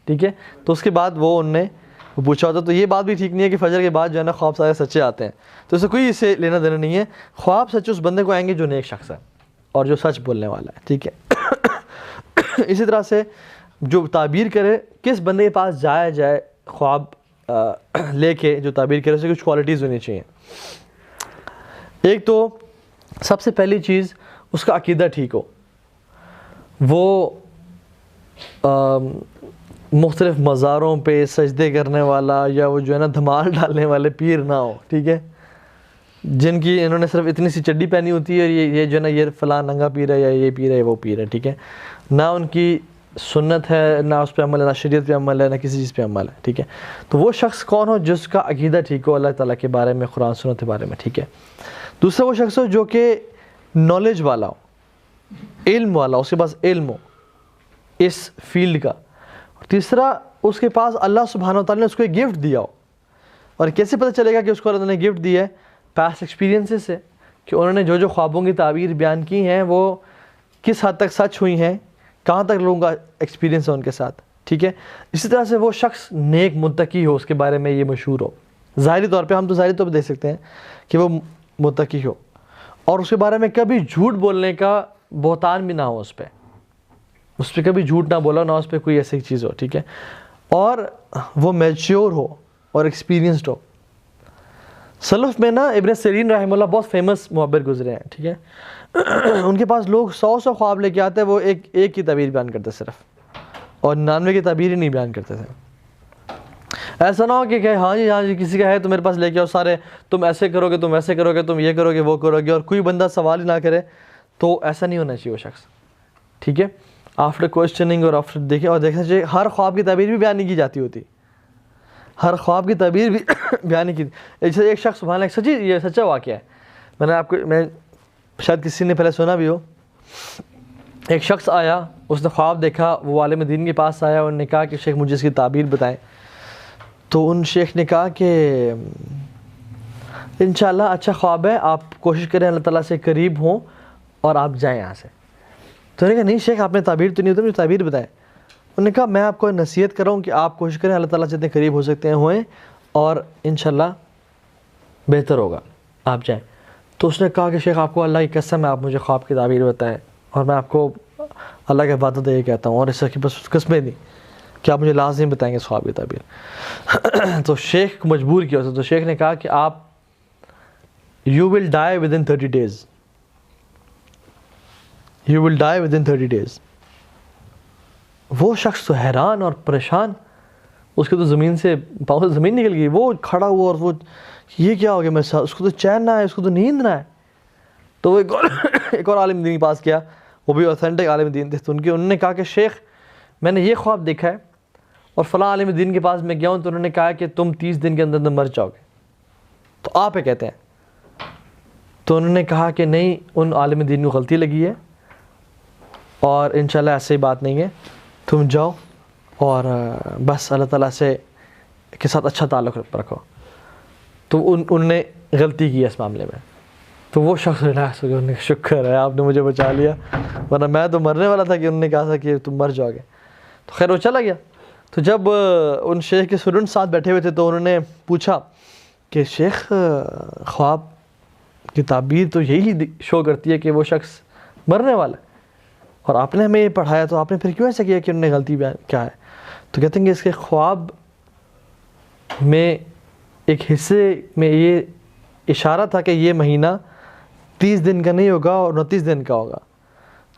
ٹھیک ہے, تو اس کے بعد وہ انہوں نے پوچھا ہوتا. تو یہ بات بھی ٹھیک نہیں ہے کہ فجر کے بعد جو ہے نا خواب سارے سچے آتے ہیں. تو اسے کوئی اسے لینا دینا نہیں ہے. خواب سچ اس بندے کو آئیں گے جو نیک شخص ہے اور جو سچ بولنے والا ہے. ٹھیک ہے, اسی طرح سے جو تعبیر کرے, کس بندے کے پاس جائے خواب لے کے جو تعبیر کرے, اسے کچھ کوالٹیز ہونی چاہیے. ایک تو سب سے پہلی چیز اس کا عقیدہ ٹھیک ہو, وہ مختلف مزاروں پہ سجدے کرنے والا یا وہ جو ہے نا دھمال ڈالنے والے پیر نہ ہو. ٹھیک ہے, جن کی انہوں نے صرف اتنی سی چڈی پہنی ہوتی ہے اور یہ جو ہے نا یہ فلاں ننگا پیر ہے یا یہ پیر ہے وہ پیر ہے. ٹھیک ہے, نہ ان کی سنت ہے، نہ اس پہ عمل ہے، نہ شریعت پہ عمل ہے، نہ کسی چیز پہ عمل ہے، ٹھیک ہے. تو وہ شخص کون ہو؟ جس کا عقیدہ ٹھیک ہو اللہ تعالیٰ کے بارے میں، قرآن سنت کے بارے میں، ٹھیک ہے. دوسرا وہ شخص ہو جو کہ نالج والا ہو، علم والا، اس کے پاس علم ہو اس فیلڈ کا. اور تیسرا اس کے پاس اللہ سبحانہ و تعالیٰ نے اس کو ایک گفٹ دیا ہو. اور کیسے پتہ چلے گا کہ اس کو اللہ نے گفٹ دیا ہے؟ پاسٹ ایکسپیرینسز سے، کہ انہوں نے جو جو خوابوں کی تعبیر بیان کی ہیں وہ کس حد تک سچ ہوئی ہیں، کہاں تک لوگوں کا ایکسپیرینس ہے ان کے ساتھ، ٹھیک ہے. اسی طرح سے وہ شخص نیک متقی ہو، اس کے بارے میں یہ مشہور ہو. ظاہری طور پہ ہم تو ظاہری طور پہ دیکھ سکتے ہیں کہ وہ متقی ہو، اور اس کے بارے میں کبھی جھوٹ بولنے کا بہتان بھی نہ ہو، اس پہ کبھی جھوٹ نہ بولا، نہ اس پہ کوئی ایسی چیز ہو، ٹھیک ہے. اور وہ میچیور ہو اور ایکسپیرینسڈ ہو. سلف میں نا ابن سیرین رحمہ اللہ بہت فیمس معبر گزرے ہیں، ٹھیک ہے. ان کے پاس لوگ 100 خواب لے کے آتے ہیں، وہ ایک کی تعبیر بیان کرتے صرف، اور 99 کی تعبیر ہی نہیں بیان کرتے تھے. ایسا نہ ہو کہ ہاں جی کسی کا ہے تو میرے پاس لے کے آؤ سارے، تم ایسے کرو گے، تم ویسے کرو گے، تم یہ کرو گے، وہ کرو گے، اور کوئی بندہ سوال ہی نہ کرے. تو ایسا نہیں ہونا چاہیے وہ شخص، ٹھیک ہے. آفٹر کوشچننگ اور آفٹر دیکھنا چاہیے ہر خواب کی تعبیر بھی بیان نہیں کی جاتی ہوتی، ہر خواب کی تعبیر بھی بیان نہیں کی. جیسے ایک شخص سبحان اللہ، سچی یہ سچا واقعہ ہے، میں شاید کسی نے پہلے سنا بھی ہو. ایک شخص آیا، اس نے خواب دیکھا، وہ عالم دین کے پاس آیا، انہوں نے کہا کہ شیخ مجھے اس کی تعبیر بتائیں. تو ان شیخ نے کہا کہ انشاءاللہ اچھا خواب ہے، آپ کوشش کریں اللہ تعالیٰ سے قریب ہوں اور آپ جائیں یہاں سے. تو انہوں نے کہا نہیں شیخ آپ نے تعبیر تو نہیں ہوتی، مجھے تعبیر بتائیں. انہوں نے کہا میں آپ کو نصیحت کر رہا ہوں کہ آپ کوشش کریں اللہ تعالیٰ سے جتنے قریب ہو سکتے ہیں ہوئیں، اور انشاءاللہ بہتر ہوگا، آپ جائیں. تو اس نے کہا کہ شیخ آپ کو اللہ کی قسم ہے، آپ مجھے خواب کی تعبیر بتائیں، اور میں آپ کو اللہ کے وعدہ دے کہتا ہوں، اور اس کی بس قسمیں نہیں کہ آپ مجھے لازم بتائیں گے اس خواب کی تعبیر. تو شیخ کو مجبور کیا تو شیخ نے کہا کہ آپ you will die with in 30 days، you will die with in 30 days. وہ شخص تو حیران اور پریشان، اس کے تو زمین سے پاؤں سے زمین نکل گئی. وہ کھڑا ہوا اور وہ یہ کیا ہو گیا میرے ساتھ، اس کو تو چین نہ ہے، اس کو تو نیند نہ ہے. تو وہ ایک اور عالم دین کے پاس گیا، وہ بھی اوتھینٹک عالم دین تھے. تو انہوں نے کہا کہ شیخ میں نے یہ خواب دیکھا ہے، اور فلاں عالم دین کے پاس میں گیا ہوں، تو انہوں نے کہا کہ تم 30 دن کے اندر مر جاؤ گے. تو آپ یہ کہتے ہیں. تو انہوں نے کہا کہ نہیں، ان عالم دین کو غلطی لگی ہے، اور انشاءاللہ ایسی بات نہیں ہے، تم جاؤ اور بس اللہ تعالیٰ سے کے ساتھ اچھا تعلق رکھو. تو ان نے غلطی کی اس معاملے میں. تو وہ شخص ریلیکس ہو گیا، انہوں نے شکر ہے آپ نے مجھے بچا لیا، ورنہ میں تو مرنے والا تھا کہ انہوں نے کہا تھا کہ تم مر جاؤ گے. تو خیر وہ چلا گیا. تو جب ان شیخ کے اسٹوڈنٹ ساتھ بیٹھے ہوئے تھے تو انہوں نے پوچھا کہ شیخ خواب کی تعبیر تو یہی شو کرتی ہے کہ وہ شخص مرنے والا ہے، اور آپ نے ہمیں یہ پڑھایا، تو آپ نے پھر کیوں ایسا کیا کہ انہوں نے غلطی بیان کیا ہے؟ تو کہتے ہیں کہ اس کے خواب میں ایک حصے میں یہ اشارہ تھا کہ یہ مہینہ 30 دن کا نہیں ہوگا اور 29 دن کا ہوگا.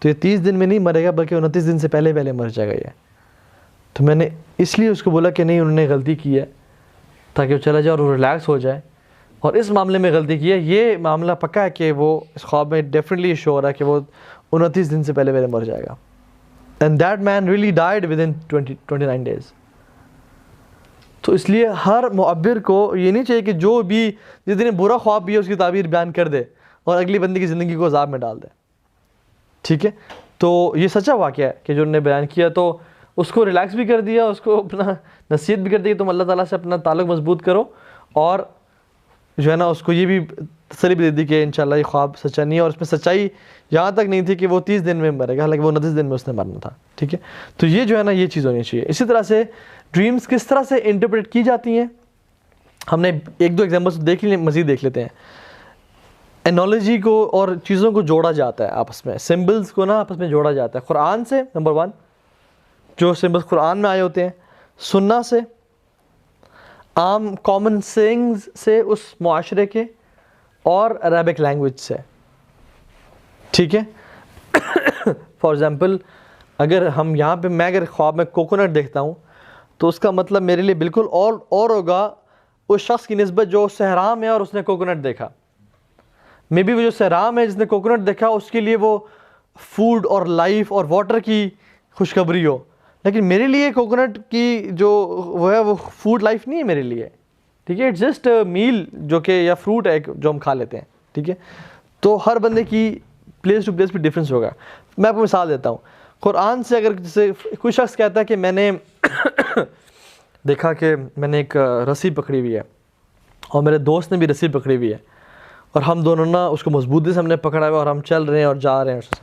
تو یہ 30 دن میں نہیں مرے گا بلکہ 29 دن سے پہلے مر جائے گا یہ. تو میں نے اس لیے اس کو بولا کہ نہیں انہوں نے غلطی کی ہے، تاکہ وہ چلا جائے اور وہ ریلیکس ہو جائے، اور اس معاملے میں غلطی کی ہے. یہ معاملہ پکا ہے کہ وہ اس خواب میں ڈیفینیٹلی شو ہو رہا ہے کہ وہ 29 دن سے پہلے مر جائے گا. And that man really died within 29 days. تو اس لیے ہر معبر کو یہ نہیں چاہیے کہ جو بھی جس دن برا خواب بھی ہے اس کی تعبیر بیان کر دے اور اگلی بندی کی زندگی کو عذاب میں ڈال دے، ٹھیک ہے. تو یہ سچا واقعہ ہے کہ جو انہوں نے بیان کیا، تو اس کو ریلیکس بھی کر دیا، اس کو اپنا نصیحت بھی کر دی کہ تم اللہ تعالیٰ سے اپنا تعلق مضبوط کرو، اور جو ہے نا اس کو یہ بھی تسلی بھی دے دی کہ انشاءاللہ یہ خواب سچا نہیں ہے. اور اس میں سچائی یہاں تک نہیں تھی کہ وہ 30 دن میں مرے گا، حالانکہ وہ 29 دن میں اس نے مرنا تھا، ٹھیک ہے. تو یہ جو ہے نا یہ چیز ہونی چاہیے. اسی طرح سے ڈریمز کس طرح سے انٹرپریٹ کی جاتی ہیں، ہم نے 1-2 ایگزامپلس دیکھ لیے، مزید دیکھ لیتے ہیں. انالوجی کو اور چیزوں کو جوڑا جاتا ہے آپس میں، سمبلز کو نا آپس میں جوڑا جاتا ہے. قرآن سے نمبر 1 جو سمبلز قرآن میں آئے ہوتے ہیں، سننا سے، عام کامن سینگز سے اس معاشرے کے، اور عربک لینگویج سے، ٹھیک ہے. فار ایگزامپل اگر ہم یہاں پہ میں اگر خواب میں کوکونٹ دیکھتا ہوں تو اس کا مطلب میرے لیے بالکل اور ہوگا اس شخص کی نسبت جو صحرا میں اور اس نے کوکونٹ دیکھا. مے بی وہ جو صحرا میں جس نے کوکونٹ دیکھا اس کے لیے وہ فوڈ اور لائف اور واٹر کی خوشخبری ہو، لیکن میرے لیے کوکونٹ کی جو وہ ہے وہ فوڈ لائف نہیں ہے میرے لیے، ٹھیک ہے، اٹس جسٹ میل جو کہ یا فروٹ ہے جو ہم کھا لیتے ہیں، ٹھیک ہے. تو ہر بندے کی پلیس ٹو پلیس پہ ڈفرینس ہوگا. میں آپ کو مثال دیتا ہوں. قرآن سے اگر جیسے کوئی شخص کہتا ہے کہ میں نے دیکھا کہ میں نے ایک رسی پکڑی ہوئی ہے اور میرے دوست نے بھی رسی پکڑی ہوئی ہے اور ہم دونوں نا اس کو مضبوطی سے ہم نے پکڑا ہوا اور ہم چل رہے ہیں اور جا رہے ہیں اس سے،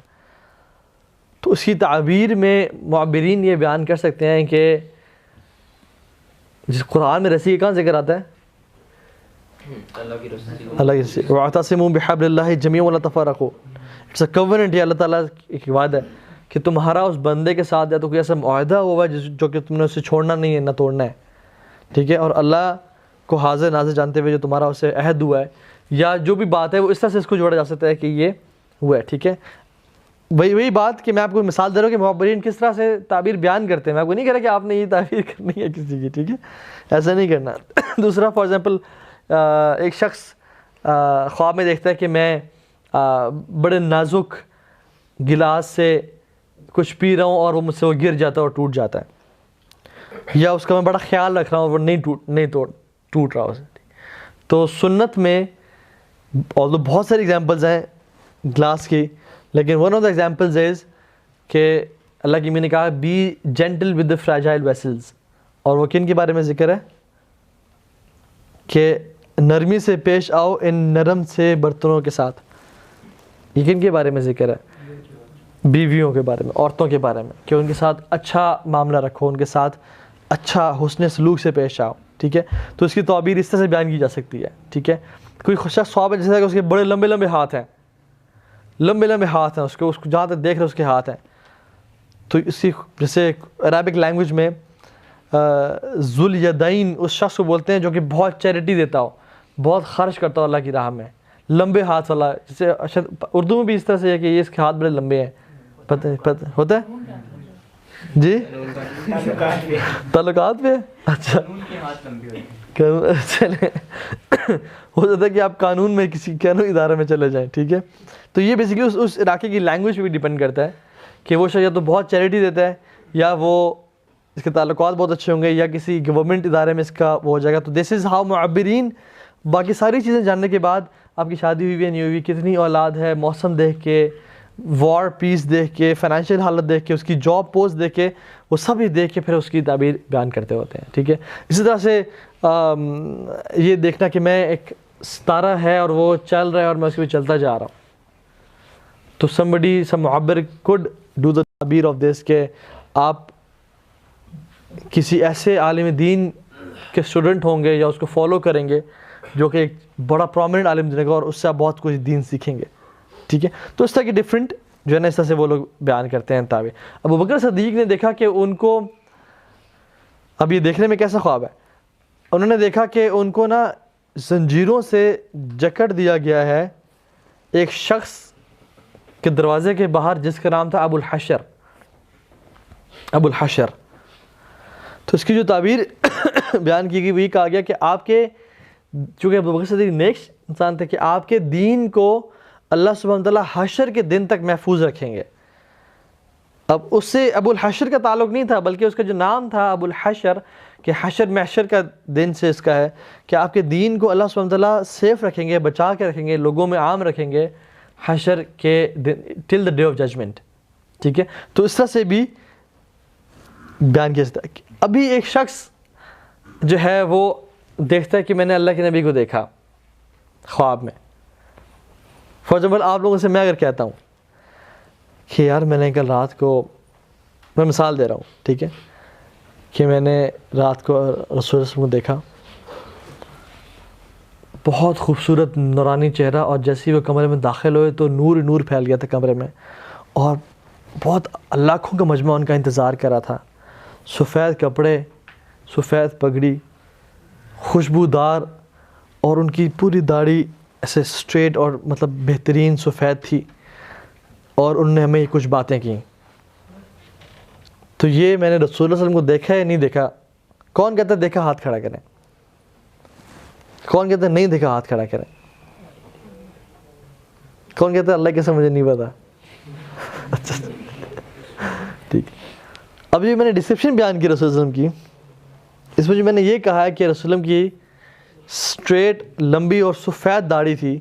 تو اس کی تعبیر میں معبرین یہ بیان کر سکتے ہیں کہ جس قرآن میں رسی کا کہاں ذکر آتا ہے؟ اللہ کی رسی. وَاعْتَصِمُوا بِحَبْلِ اللَّهِ جَمِيعًا وَلَا تَفَرَّقُوا. اٹس اے کووننٹ، یہ اللہ تعالیٰ ایک وعدہ ہے کہ تمہارا اس بندے کے ساتھ یا تو کوئی ایسا معاہدہ ہوا ہے جو کہ تم نے اسے چھوڑنا نہیں ہے نہ توڑنا ہے، ٹھیک ہے، اور اللہ کو حاضر ناظر جانتے ہوئے جو تمہارا اسے عہد ہوا ہے یا جو بھی بات ہے وہ اس طرح سے اس کو جوڑا جا سکتا ہے کہ یہ ہوا ہے، ٹھیک ہے. وہی بات کہ میں آپ کو مثال دے رہا ہوں کہ معبرین کس طرح سے تعبیر بیان کرتے ہیں. میں آپ کو نہیں کہہ رہا کہ آپ نے یہ تعبیر کرنی ہے کسی کی، ٹھیک ہے، ایسا نہیں کرنا. دوسرا فار ایگزامپل ایک شخص خواب میں دیکھتا ہے کہ میں بڑے نازک گلاس سے کچھ پی رہا ہوں اور وہ مجھ سے وہ گر جاتا ہے اور ٹوٹ جاتا ہے، یا اس کا میں بڑا خیال رکھ رہا ہوں اور وہ نہیں ٹوٹ رہا اسے. تو سنت میں بہت ساری ایگزامپلز ہیں گلاس کی، لیکن one of the examples is کہ اللہ کی میں نے کہا be gentle with the fragile vessels, اور وہ کن کے بارے میں ذکر ہے کہ نرمی سے پیش آؤ ان نرم سے برتنوں کے ساتھ. یہ کن کے بارے میں ذکر ہے؟ بیویوں کے بارے میں، عورتوں کے بارے میں، کہ ان کے ساتھ اچھا معاملہ رکھو، ان کے ساتھ اچھا حسن سلوک سے پیش آؤ، ٹھیک ہے. تو اس کی تعبیر اس طرح سے بیان کی جا سکتی ہے، ٹھیک ہے. کوئی شخص خواب ہے جیسا کہ اس کے بڑے لمبے لمبے ہاتھ ہیں، اس کو جہاں تک دیکھ رہے اس کے ہاتھ ہیں، تو اسی جیسے عربک لینگویج میں ذو الیدین اس شخص کو بولتے ہیں جو کہ بہت چیریٹی دیتا ہو، بہت خرچ کرتا ہو اللہ کی راہ میں، لمبے ہاتھ والا. جیسے اردو میں بھی اس طرح سے ہے کہ یہ اس کے ہاتھ بڑے لمبے ہیں، پتہ ہوتا ہے جی تعلقات پہ. اچھا چلے ہو سکتا ہے کہ آپ قانون میں کسی قانونی ادارے میں چلے جائیں، ٹھیک ہے. تو یہ بیسیکلی اس علاقے کی لینگویج پہ بھی ڈیپینڈ کرتا ہے کہ وہ شخص یا تو بہت چیریٹی دیتا ہے یا وہ اس کے تعلقات بہت اچھے ہوں گے یا کسی گورنمنٹ ادارے میں اس کا وہ ہو جائے گا. تو دس از ہاؤ معبرین باقی ساری چیزیں جاننے کے بعد آپ کی شادی ہوئی ہے نہیں ہوئی، کتنی اولاد ہے، موسم دیکھ کے، وار پیس دیکھ کے، فائنینشیل حالت دیکھ کے، اس کی جاب پوسٹ دیکھ کے، وہ سب ہی دیکھ کے پھر اس کی تعبیر بیان کرتے ہوتے ہیں، ٹھیک ہے. اسی طرح سے یہ دیکھنا کہ میں ایک ستارہ ہے اور وہ چل رہا ہے اور میں اس کے پہ چلتا جا رہا ہوں، تو some معبر could do the تعبیر آف دس کہ آپ کسی ایسے عالم دین کے اسٹوڈنٹ ہوں گے یا اس کو فالو کریں گے جو کہ ایک بڑا پرومننٹ عالم دین کا، اور اس سے آپ بہت کچھ دین سیکھیں گے، ٹھیک ہے. تو اس طرح کی ڈفرینٹ جو ہے نا اس طرح سے وہ لوگ بیان کرتے ہیں تعبیر. ابوبکر صدیق نے دیکھا کہ ان کو، اب یہ دیکھنے میں کیسا خواب ہے، انہوں نے دیکھا کہ ان کو نا زنجیروں سے جکڑ دیا گیا ہے ایک شخص کے دروازے کے باہر جس کا نام تھا ابو الحشر. تو اس کی جو تعبیر بیان کی گئی وہی کہا گیا کہ آپ کے، چونکہ ابوبکر صدیق نیک انسان تھے، کہ آپ کے دین کو اللہ سبحانہ وتعالیٰ حشر کے دن تک محفوظ رکھیں گے. اب اس سے ابو الحشر کا تعلق نہیں تھا، بلکہ اس کا جو نام تھا ابو الحشر، کہ حشر محشر کا دن سے اس کا ہے کہ آپ کے دین کو اللہ سبحانہ وتعالیٰ سیف رکھیں گے، بچا کے رکھیں گے، لوگوں میں عام رکھیں گے حشر کے دن ٹل دا ڈے آف ججمنٹ، ٹھیک ہے. تو اس طرح سے بھی بیان کیا جاتا ہے. ابھی ایک شخص جو ہے وہ دیکھتا ہے کہ میں نے اللہ کے نبی کو دیکھا خواب میں. فار ایگزامپل آپ لوگوں سے میں اگر کہتا ہوں کہ یار میں نے کل رات کو، میں مثال دے رہا ہوں، ٹھیک ہے، کہ میں نے رات کو رسول اللہ صلی اللہ علیہ وسلم کو دیکھا، بہت خوبصورت نورانی چہرہ، اور جیسے ہی وہ کمرے میں داخل ہوئے تو نور پھیل گیا تھا کمرے میں، اور بہت لاکھوں کا مجمع ان کا انتظار کر رہا تھا. سفید کپڑے، سفید پگڑی، خوشبودار، اور ان کی پوری داڑھی ایسے اسٹریٹ اور مطلب بہترین سفید تھی، اور انہوں نے ہمیں کچھ باتیں کی. تو یہ میں نے رسول اللہ صلی اللہ علیہ وسلم کو دیکھا یا نہیں دیکھا؟ کون کہتا ہے دیکھا ہاتھ کھڑا کریں؟ کون کہتا ہے نہیں دیکھا ہاتھ کھڑا کریں؟ کون کہتا ہے اللہ کے سمجھے نہیں پتا؟ اچھا ٹھیک. اب جو میں نے ڈسکرپشن بیان کی رسول اللہ علیہ وسلم کی، اس میں جو میں نے یہ کہا ہے کہ رسول اللہ کی اسٹریٹ لمبی اور سفید داڑھی تھی.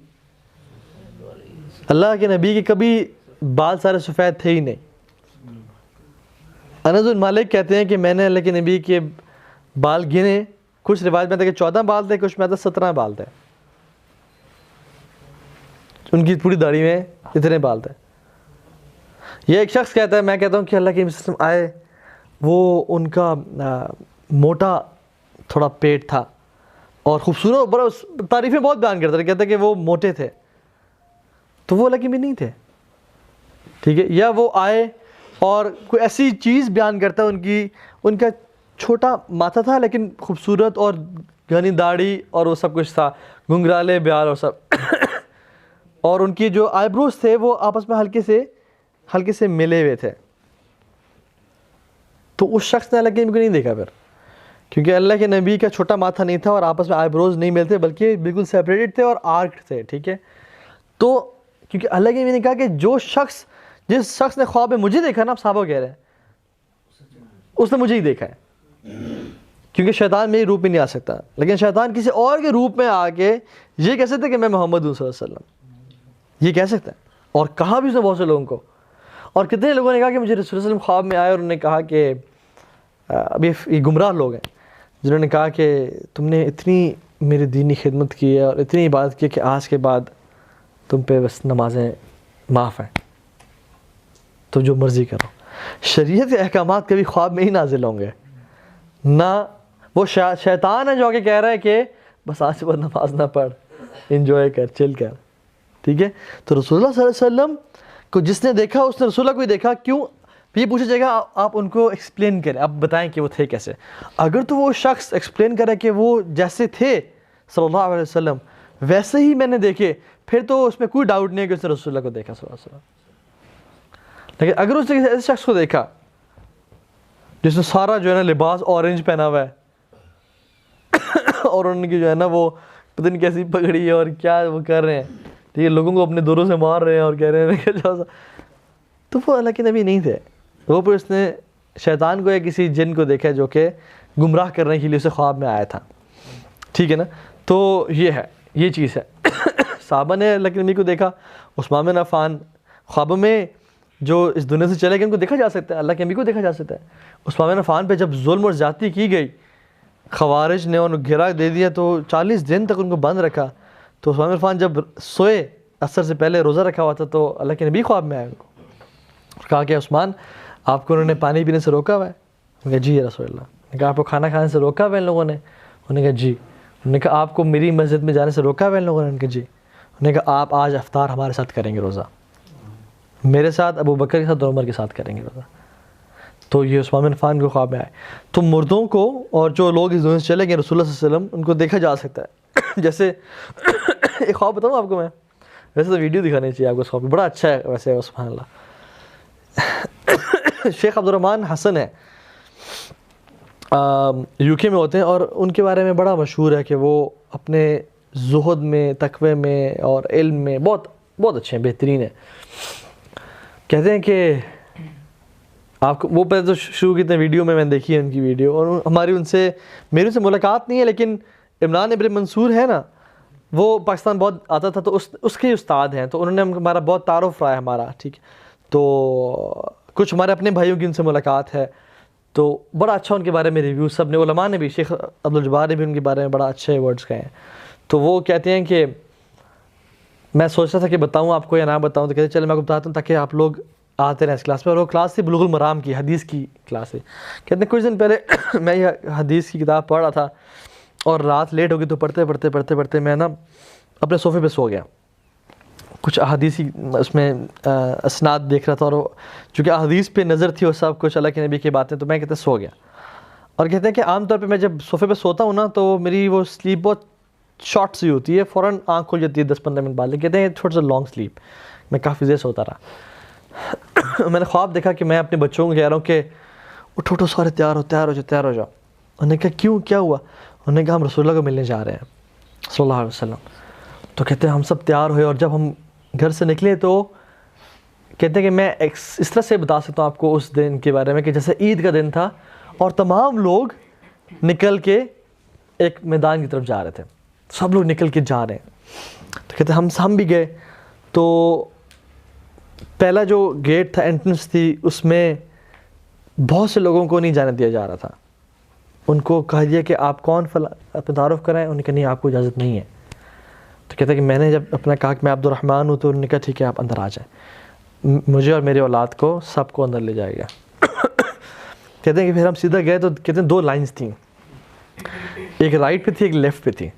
اللہ کے نبی کے کبھی بال سارے سفید تھے ہی نہیں. انس بن مالک کہتے ہیں کہ میں نے اللہ کے نبی کے بال گنے، کچھ روایت میں تھا کہ 14 بال تھے، کچھ میں تھا 17 بال تھے. ان کی پوری داڑھی میں اتنے بال تھے. یہ ایک شخص کہتا ہے، میں کہتا ہوں کہ اللہ کے نبی آئے، وہ ان کا موٹا تھوڑا پیٹ تھا اور خوبصورت، بڑا تعریفیں بہت بیان کرتا تھا، کہتا ہے کہ وہ موٹے تھے، تو وہ اللہ کے نبی نہیں تھے. ٹھیک ہے، یا وہ آئے اور کوئی ایسی چیز بیان کرتا ہے، ان کا چھوٹا ماتھا تھا لیکن خوبصورت اور گھنی داڑھی اور وہ سب کچھ تھا، گھنگرالے بیال اور سب اور ان کی جو آئی بروز تھے وہ آپس میں ہلکے سے ملے ہوئے تھے. تو اس شخص نے اللہ کے نبی کو نہیں دیکھا پھر، کیونکہ اللہ کے نبی کا چھوٹا ماتھا نہیں تھا اور آپس میں آئی بروز نہیں ملتے بلکہ بالکل سیپریٹڈ تھے اور آرکڈ تھے. ٹھیک ہے، تو کیونکہ اللہ کے نبی نے کہا کہ جس شخص نے خواب میں مجھے دیکھا نا، آپ صحابہ کہہ رہے ہیں، اس نے مجھے ہی دیکھا ہے. کیونکہ شیطان میری روپ میں نہیں آ سکتا، لیکن شیطان کسی اور کے روپ میں آ کے یہ کہہ سکتا ہے کہ میں محمد ہوں صلی اللہ علیہ وسلم، یہ کہہ سکتا ہے. اور کہا بھی اس نے بہت سے لوگوں کو، اور کتنے لوگوں نے کہا کہ مجھے رسول اللہ علیہ وسلم خواب میں آئے اور انہوں نے کہا کہ ابھی یہ گمراہ لوگ ہیں جنہوں نے کہا کہ تم نے اتنی میری دینی خدمت کی ہے اور اتنی عبادت کی کہ آج کے بعد تم پہ بس نمازیں معاف ہیں، تو جو مرضی کرو. شریعت کے احکامات کبھی خواب میں ہی نازل ہوں گے نہ، وہ شیطان ہے جو آگے کہہ رہا ہے کہ بس آج کے بعد نماز نہ پڑھ، انجوائے کر، چل کر. ٹھیک ہے، تو رسول اللہ صلی اللہ علیہ وسلم کو جس نے دیکھا اس نے رسول اللہ کو ہی دیکھا. کیوں؟ یہ پوچھا جائے گا آپ ان کو ایکسپلین کریں، آپ بتائیں کہ وہ تھے کیسے. اگر تو وہ شخص ایکسپلین کرے کہ وہ جیسے تھے صلی اللہ علیہ وسلم ویسے ہی میں نے دیکھے، پھر تو اس میں کوئی ڈاؤٹ نہیں ہے کہ اس نے رسول اللہ کو دیکھا صلی اللہ علیہ وسلم. لیکن اگر اس نے کسی ایسے شخص کو دیکھا جس نے سارا جو ہے نا لباس اورنج پہنا ہوا ہے اور ان کی جو ہے نا وہ پتہ نہیں کیسی پگڑی ہے اور کیا وہ کر رہے ہیں، ٹھیک ہے، لوگوں کو اپنے دوروں سے مار رہے ہیں اور کہہ رہے ہیں کہ تو وہ اللہ کے نبی نہیں تھے. وہ پھر اس نے شیطان کو یا کسی جن کو دیکھا جو کہ گمراہ کرنے کے لیے اسے خواب میں آیا تھا. ٹھیک ہے نا، تو یہ چیز ہے. صحابہ نے اللہ کے نبی کو دیکھا. عثمان بن عفان خوابوں میں جو اس دنیا سے چلے گئے ان کو دیکھا جا سکتا ہے، اللہ کے نبی کو دیکھا جا سکتا ہے. عثمان بن عفان پہ جب ظلم اور زیادتی کی گئی، خوارج نے ان کو گھیرا دے دیا تو 40 دن تک ان کو بند رکھا. تو عثمان بن عفان جب سوئے عصر سے پہلے روزہ رکھا ہوا تھا تو اللہ کے نبی خواب میں آئے ان کو اور کہا کہ عثمان آپ کو انہوں نے پانی پینے سے روکا ہوا ہے؟ انہوں نے کہا جی یا رسول اللہ. نے کہا آپ کو کھانا کھانے سے روکا ہوا ہے ان لوگوں نے؟ انہوں نے کہا جی. انہوں نے کہا آپ کو میری مسجد میں جانے سے روکا ہوا ہے ان لوگوں نے؟ انہوں نے کہا جی. انہوں نے کہا آپ آج افطار ہمارے ساتھ کریں گے روزہ، میرے ساتھ، ابو بکر کے ساتھ اور عمر کے ساتھ کریں گے روزہ. تو یہ عثمان بن عفان کو خواب میں آئے. تو مردوں کو اور جو لوگ اس دنیا سے چلے گئے رسول اللہ صلی اللہ علیہ وسلم ان کو دیکھا جا سکتا ہے. جیسے ایک خواب بتاؤں آپ کو میں، ویسے تو ویڈیو دکھانی چاہیے آپ کو اس خواب، بڑا اچھا ہے ویسے سبحان اللہ. شیخ عبد الرحمن حسن ہے، یو کے میں ہوتے ہیں اور ان کے بارے میں بڑا مشہور ہے کہ وہ اپنے زہد میں، تقوی میں اور علم میں بہت بہت اچھے ہیں، بہترین ہیں. کہتے ہیں کہ آپ کو وہ پہلے تو شروع کی ویڈیو میں نے دیکھی ہے ان کی ویڈیو، اور ہماری میری ان سے ملاقات نہیں ہے، لیکن عمران ابن منصور ہے نا، وہ پاکستان بہت آتا تھا تو اس کے استاد ہیں، تو انہوں نے ہمارا بہت تعارف رہا ہے ہمارا. ٹھیک ہے، تو کچھ ہمارے اپنے بھائیوں کی ان سے ملاقات ہے، تو بڑا اچھا ان کے بارے میں ریویو سب نے، علماء نے بھی، شیخ عبدالجبار نے بھی ان کے بارے میں بڑا اچھے ورڈز کہے ہیں. تو وہ کہتے ہیں کہ میں سوچ رہا تھا کہ بتاؤں آپ کو یا نہ بتاؤں، تو کہتے ہیں چلے میں آپ کو بتاتا ہوں تاکہ آپ لوگ آتے رہیں اس کلاس میں. اور وہ کلاس تھی بلوغ المرام کی، حدیث کی کلاس ہے. کہتے ہیں کچھ دن پہلے میں یہ حدیث کی کتاب پڑھ رہا تھا اور رات لیٹ ہو گئی، تو پڑھتے میں نا اپنے صوفے پہ سو گیا. کچھ احادیثی اس میں اسناد دیکھ رہا تھا، اور چونکہ احادیث پہ نظر تھی اور سب کچھ اللہ کے نبی کی باتیں، تو میں کہتے ہیں سو گیا. اور کہتے ہیں کہ عام طور پہ میں جب صوفے پہ سوتا ہوں نا تو میری وہ سلیپ بہت شارٹ سی ہوتی ہے، فوراً آنکھ کھل جاتی ہے 10-15 منٹ بعد. لیکن کہتے ہیں تھوڑا سا لانگ سلیپ، میں کافی دیر سوتا رہا. میں نے خواب دیکھا کہ میں اپنے بچوں کو کہہ رہا ہوں کہ اٹھو سارے تیار ہو جاؤ. انہوں نے کہا کیوں، کیا ہوا؟ انہوں نے کہا ہم رسول اللہ کو ملنے جا رہے ہیں صلی اللہ علیہ وسلم. تو کہتے ہیں ہم سب تیار ہوئے، اور جب ہم گھر سے نکلے تو کہتے ہیں کہ میں اس طرح سے بتا سکتا ہوں آپ کو اس دن کے بارے میں کہ جیسے عید کا دن تھا اور تمام لوگ نکل کے ایک میدان کی طرف جا رہے تھے, سب لوگ نکل کے جا رہے ہیں. تو کہتے ہیں ہم بھی گئے. تو پہلا جو گیٹ تھا, انٹرنس تھی, اس میں بہت سے لوگوں کو نہیں جانے دیا جا رہا تھا. ان کو کہا دیا کہ آپ کون اپنا تعارف کرائیں. انہوں نے کہا نہیں, آپ کو اجازت نہیں ہے. تو کہتے ہیں کہ میں نے جب اپنا کہا کہ میں عبد الرحمن ہوں, تو انہوں نے کہا ٹھیک ہے آپ اندر آ جائیں, مجھے اور میری اولاد کو سب کو اندر لے جائے گا. کہتے ہیں کہ پھر ہم سیدھا گئے, تو کہتے ہیں 2 لائنز تھیں, ایک رائٹ پہ تھی ایک لیفٹ پہ تھی.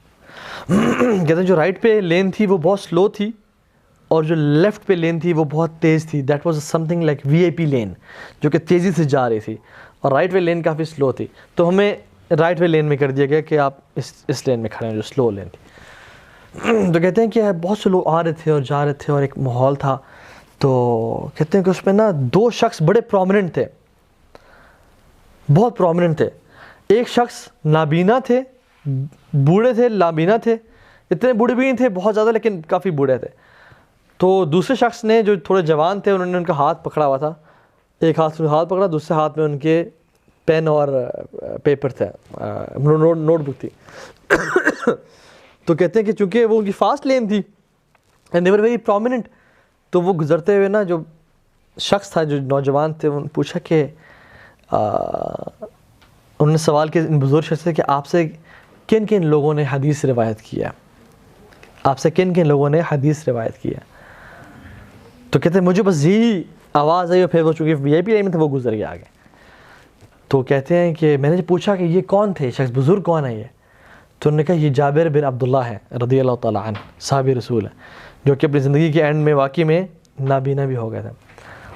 کہتے ہیں جو رائٹ پہ لین تھی وہ بہت سلو تھی, اور جو لیفٹ پہ لین تھی وہ بہت تیز تھی. That was some thing like VIP لین, جو کہ تیزی سے جا رہی تھی, اور رائٹ وے لین کافی سلو تھی. تو ہمیں رائٹ وے لین میں کر دیا گیا کہ آپ اس لین میں کھڑے ہیں جو سلو لین تھی. تو کہتے ہیں کہ بہت سے لوگ آ رہے تھے اور جا رہے تھے, اور ایک ماحول تھا. تو کہتے ہیں کہ اس میں نا 2 شخص بڑے پرومیننٹ تھے, بہت پرومیننٹ تھے. ایک شخص نابینا تھے, بوڑھے تھے, نابینا تھے, اتنے بوڑھے بھی نہیں تھے بہت زیادہ, لیکن کافی بوڑھے تھے. تو دوسرے شخص نے جو تھوڑے جوان تھے, انہوں نے ان کا ہاتھ پکڑا ہوا تھا. ایک ہاتھ سے ہاتھ پکڑا, دوسرے ہاتھ میں ان کے پین اور پیپر تھا, نوٹ بک تھی. تو کہتے ہیں کہ چونکہ وہ ان کی فاسٹ لین تھی and they were very prominent, تو وہ گزرتے ہوئے نا جو شخص تھا, جو نوجوان تھے, انہوں نے پوچھا کہ انہوں نے سوال کیا ان بزرگ شخص سے کہ آپ سے کن کن لوگوں نے حدیث روایت کیا, آپ سے کن کن لوگوں نے حدیث روایت کیا. تو کہتے ہیں مجھے بس یہی آواز آئی, اور پھر وہ چونکہ VIP لائن میں تھا وہ گزر گیا آگے. تو کہتے ہیں کہ میں نے پوچھا کہ یہ کون تھے شخص, بزرگ کون ہے یہ؟ تو انہوں نے کہا یہ جابر بن عبداللہ ہے رضی اللہ تعالیٰ عنہ, صحابی رسول ہے, جو کہ اپنی زندگی کے اینڈ میں واقعی میں نابینا بھی ہو گئے تھے.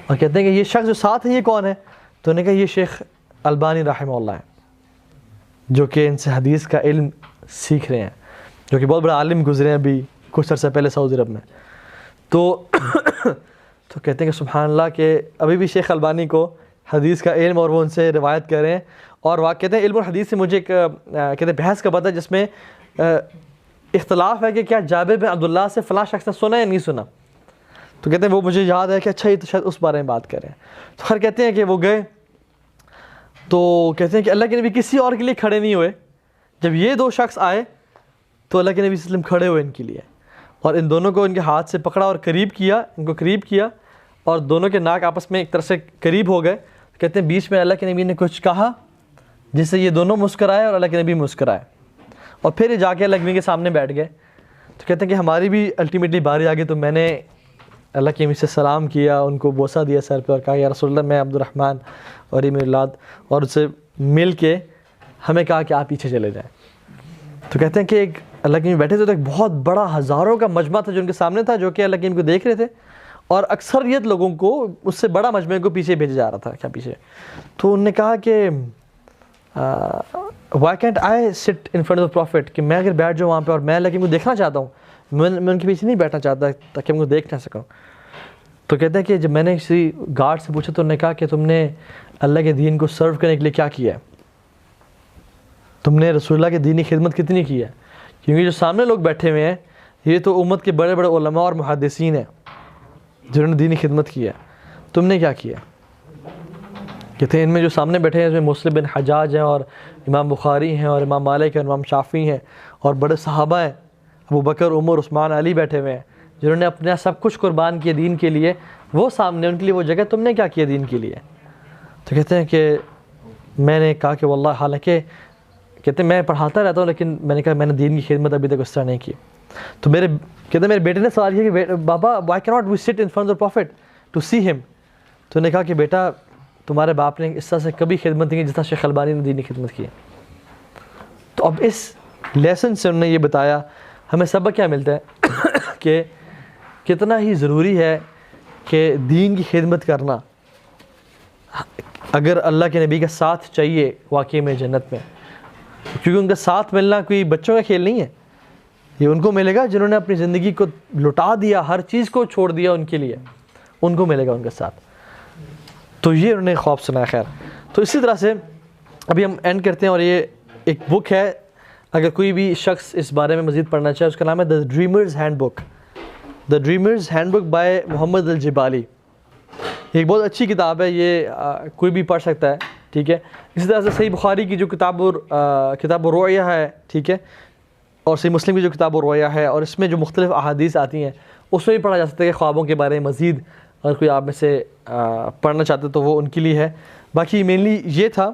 اور کہتے ہیں کہ یہ شخص جو ساتھ ہے یہ کون ہے؟ تو انہوں نے کہا یہ شیخ البانی رحمہ اللہ ہے, جو کہ ان سے حدیث کا علم سیکھ رہے ہیں, جو کہ بہت بڑا عالم گزرے ہیں ابھی کچھ عرصہ پہلے سعودی عرب میں. تو کہتے ہیں کہ سبحان اللہ کہ ابھی بھی شیخ البانی کو حدیث کا علم, اور وہ ان سے روایت کر رہے ہیں. اور کہتے ہیں علم اور حدیث سے مجھے ایک کہتے ہیں بحث کا پتہ, جس میں اختلاف ہے کہ کیا جابر بن عبداللہ سے فلاں شخص نے سنا یا نہیں سنا. تو کہتے ہیں وہ مجھے یاد ہے کہ اچھا یہ تو شاید اس بارے میں بات کریں. تو خیر کہتے ہیں کہ وہ گئے, تو کہتے ہیں کہ اللہ کے نبی کسی اور کے لیے کھڑے نہیں ہوئے. جب یہ 2 شخص آئے تو اللہ کے نبی صلی اللہ علیہ وسلم کھڑے ہوئے ان کے لیے, اور ان دونوں کو ان کے ہاتھ سے پکڑا اور قریب کیا, ان کو قریب کیا, اور دونوں کے ناک آپس میں ایک طرح سے قریب ہو گئے. کہتے ہیں بیچ میں اللہ کے نبی نے کچھ کہا جس سے یہ دونوں مسکرائے اور اللہ کے نبی مسکرائے, اور پھر یہ جا کے اللہ کے نبی کے سامنے بیٹھ گئے. تو کہتے ہیں کہ ہماری بھی الٹیمیٹلی باری آ گئی, تو میں نے اللہ کے نبی سے سلام کیا, ان کو بوسہ دیا سر پہ, اور کہا یا رسول اللہ میں عبد الرحمن اور یہ میری اولاد, اور اس سے مل کے ہمیں کہا کہ آپ پیچھے چلے جائیں. تو کہتے ہیں کہ ایک اللہ کے نبی بیٹھے تھے, تو ایک بہت بڑا ہزاروں کا مجمع تھا جو ان کے سامنے تھا, جو کہ اللہ کے نبی کو دیکھ رہے تھے, اور اکثریت لوگوں کو اس سے بڑا مجمع کو پیچھے بھیجا جا رہا تھا, کیا پیچھے. تو انہوں نے کہا کہ وائی کینٹ آئی سٹ ان فرنٹ آف پروفٹ, کہ میں اگر بیٹھ جاؤں وہاں پہ, اور میں اللہ کے نبی کو دیکھنا چاہتا ہوں, میں ان کے پیچھے نہیں بیٹھنا چاہتا تاکہ میں ان کو دیکھ نہ سکوں. تو کہتے ہیں کہ جب میں نے کسی گارڈ سے پوچھا تو انہوں نے کہا کہ تم نے اللہ کے دین کو سرو کرنے کے لیے کیا کیا ہے, تم نے رسول اللہ کے دینی خدمت کتنی کی ہے, کیونکہ جو سامنے لوگ بیٹھے ہوئے ہیں یہ تو امت کے بڑے بڑے علماء اور محدثین ہیں جنہوں نے دینی خدمت کی ہے, تم نے کیا کیا. کہتے ہیں ان میں جو سامنے بیٹھے ہیں اس میں مسلم بن حجاج ہیں, اور امام بخاری ہیں, اور امام مالک ہیں, اور امام شافعی ہیں, اور بڑے صحابہ ہیں, ابو بکر, عمر, عثمان, علی بیٹھے ہوئے ہیں, جنہوں نے اپنا سب کچھ قربان کیا دین کے لیے. وہ سامنے ان کے لیے وہ جگہ, تم نے کیا کیا دین کے لیے. تو کہتے ہیں کہ میں نے کہا کہ واللہ, حالانکہ کہتے ہیں میں پڑھاتا رہتا ہوں, لیکن میں نے کہا میں نے دین کی خدمت ابھی تک اس طرح نہیں کی. تو کہتے ہیں میرے بیٹے نے سوال کیا کہ بابا وائی کی not we sit in front of prophet to see ہم. تو نے کہا کہ بیٹا تمہارے باپ نے اس طرح سے کبھی خدمت نہیں کی جس طرح شیخ البانی نے دینی خدمت کی. تو اب اس لیسن سے انہوں نے یہ بتایا ہمیں سبق کیا ملتا ہے کہ کتنا ہی ضروری ہے کہ دین کی خدمت کرنا. اگر اللہ کے نبی کا ساتھ چاہیے واقعی میں جنت میں, کیونکہ ان کا ساتھ ملنا کوئی بچوں کا کھیل نہیں ہے, یہ ان کو ملے گا جنہوں نے اپنی زندگی کو لٹا دیا, ہر چیز کو چھوڑ دیا ان کے لیے, ان کو ملے گا ان کا ساتھ. تو یہ انہوں نے خواب سنا ہے. خیر, تو اسی طرح سے ابھی ہم اینڈ کرتے ہیں, اور یہ ایک بک ہے, اگر کوئی بھی شخص اس بارے میں مزید پڑھنا چاہے, اس کا نام ہے the dreamers handbook, the dreamers handbook by Muhammad al Jabali. ایک بہت اچھی کتاب ہے یہ، کوئی بھی پڑھ سکتا ہے، ٹھیک ہے. اسی طرح سے صحیح بخاری کی جو کتاب الرؤیا ہے، ٹھیک ہے، اور صحیح مسلم کی جو کتاب الرؤیا ہے، اور اس میں جو مختلف احادیث آتی ہیں اس میں بھی پڑھا جا سکتا ہے کہ خوابوں کے بارے میں مزید اگر کوئی آپ میں سے پڑھنا چاہتے تو وہ ان کے لیے ہے. باقی مینلی یہ تھا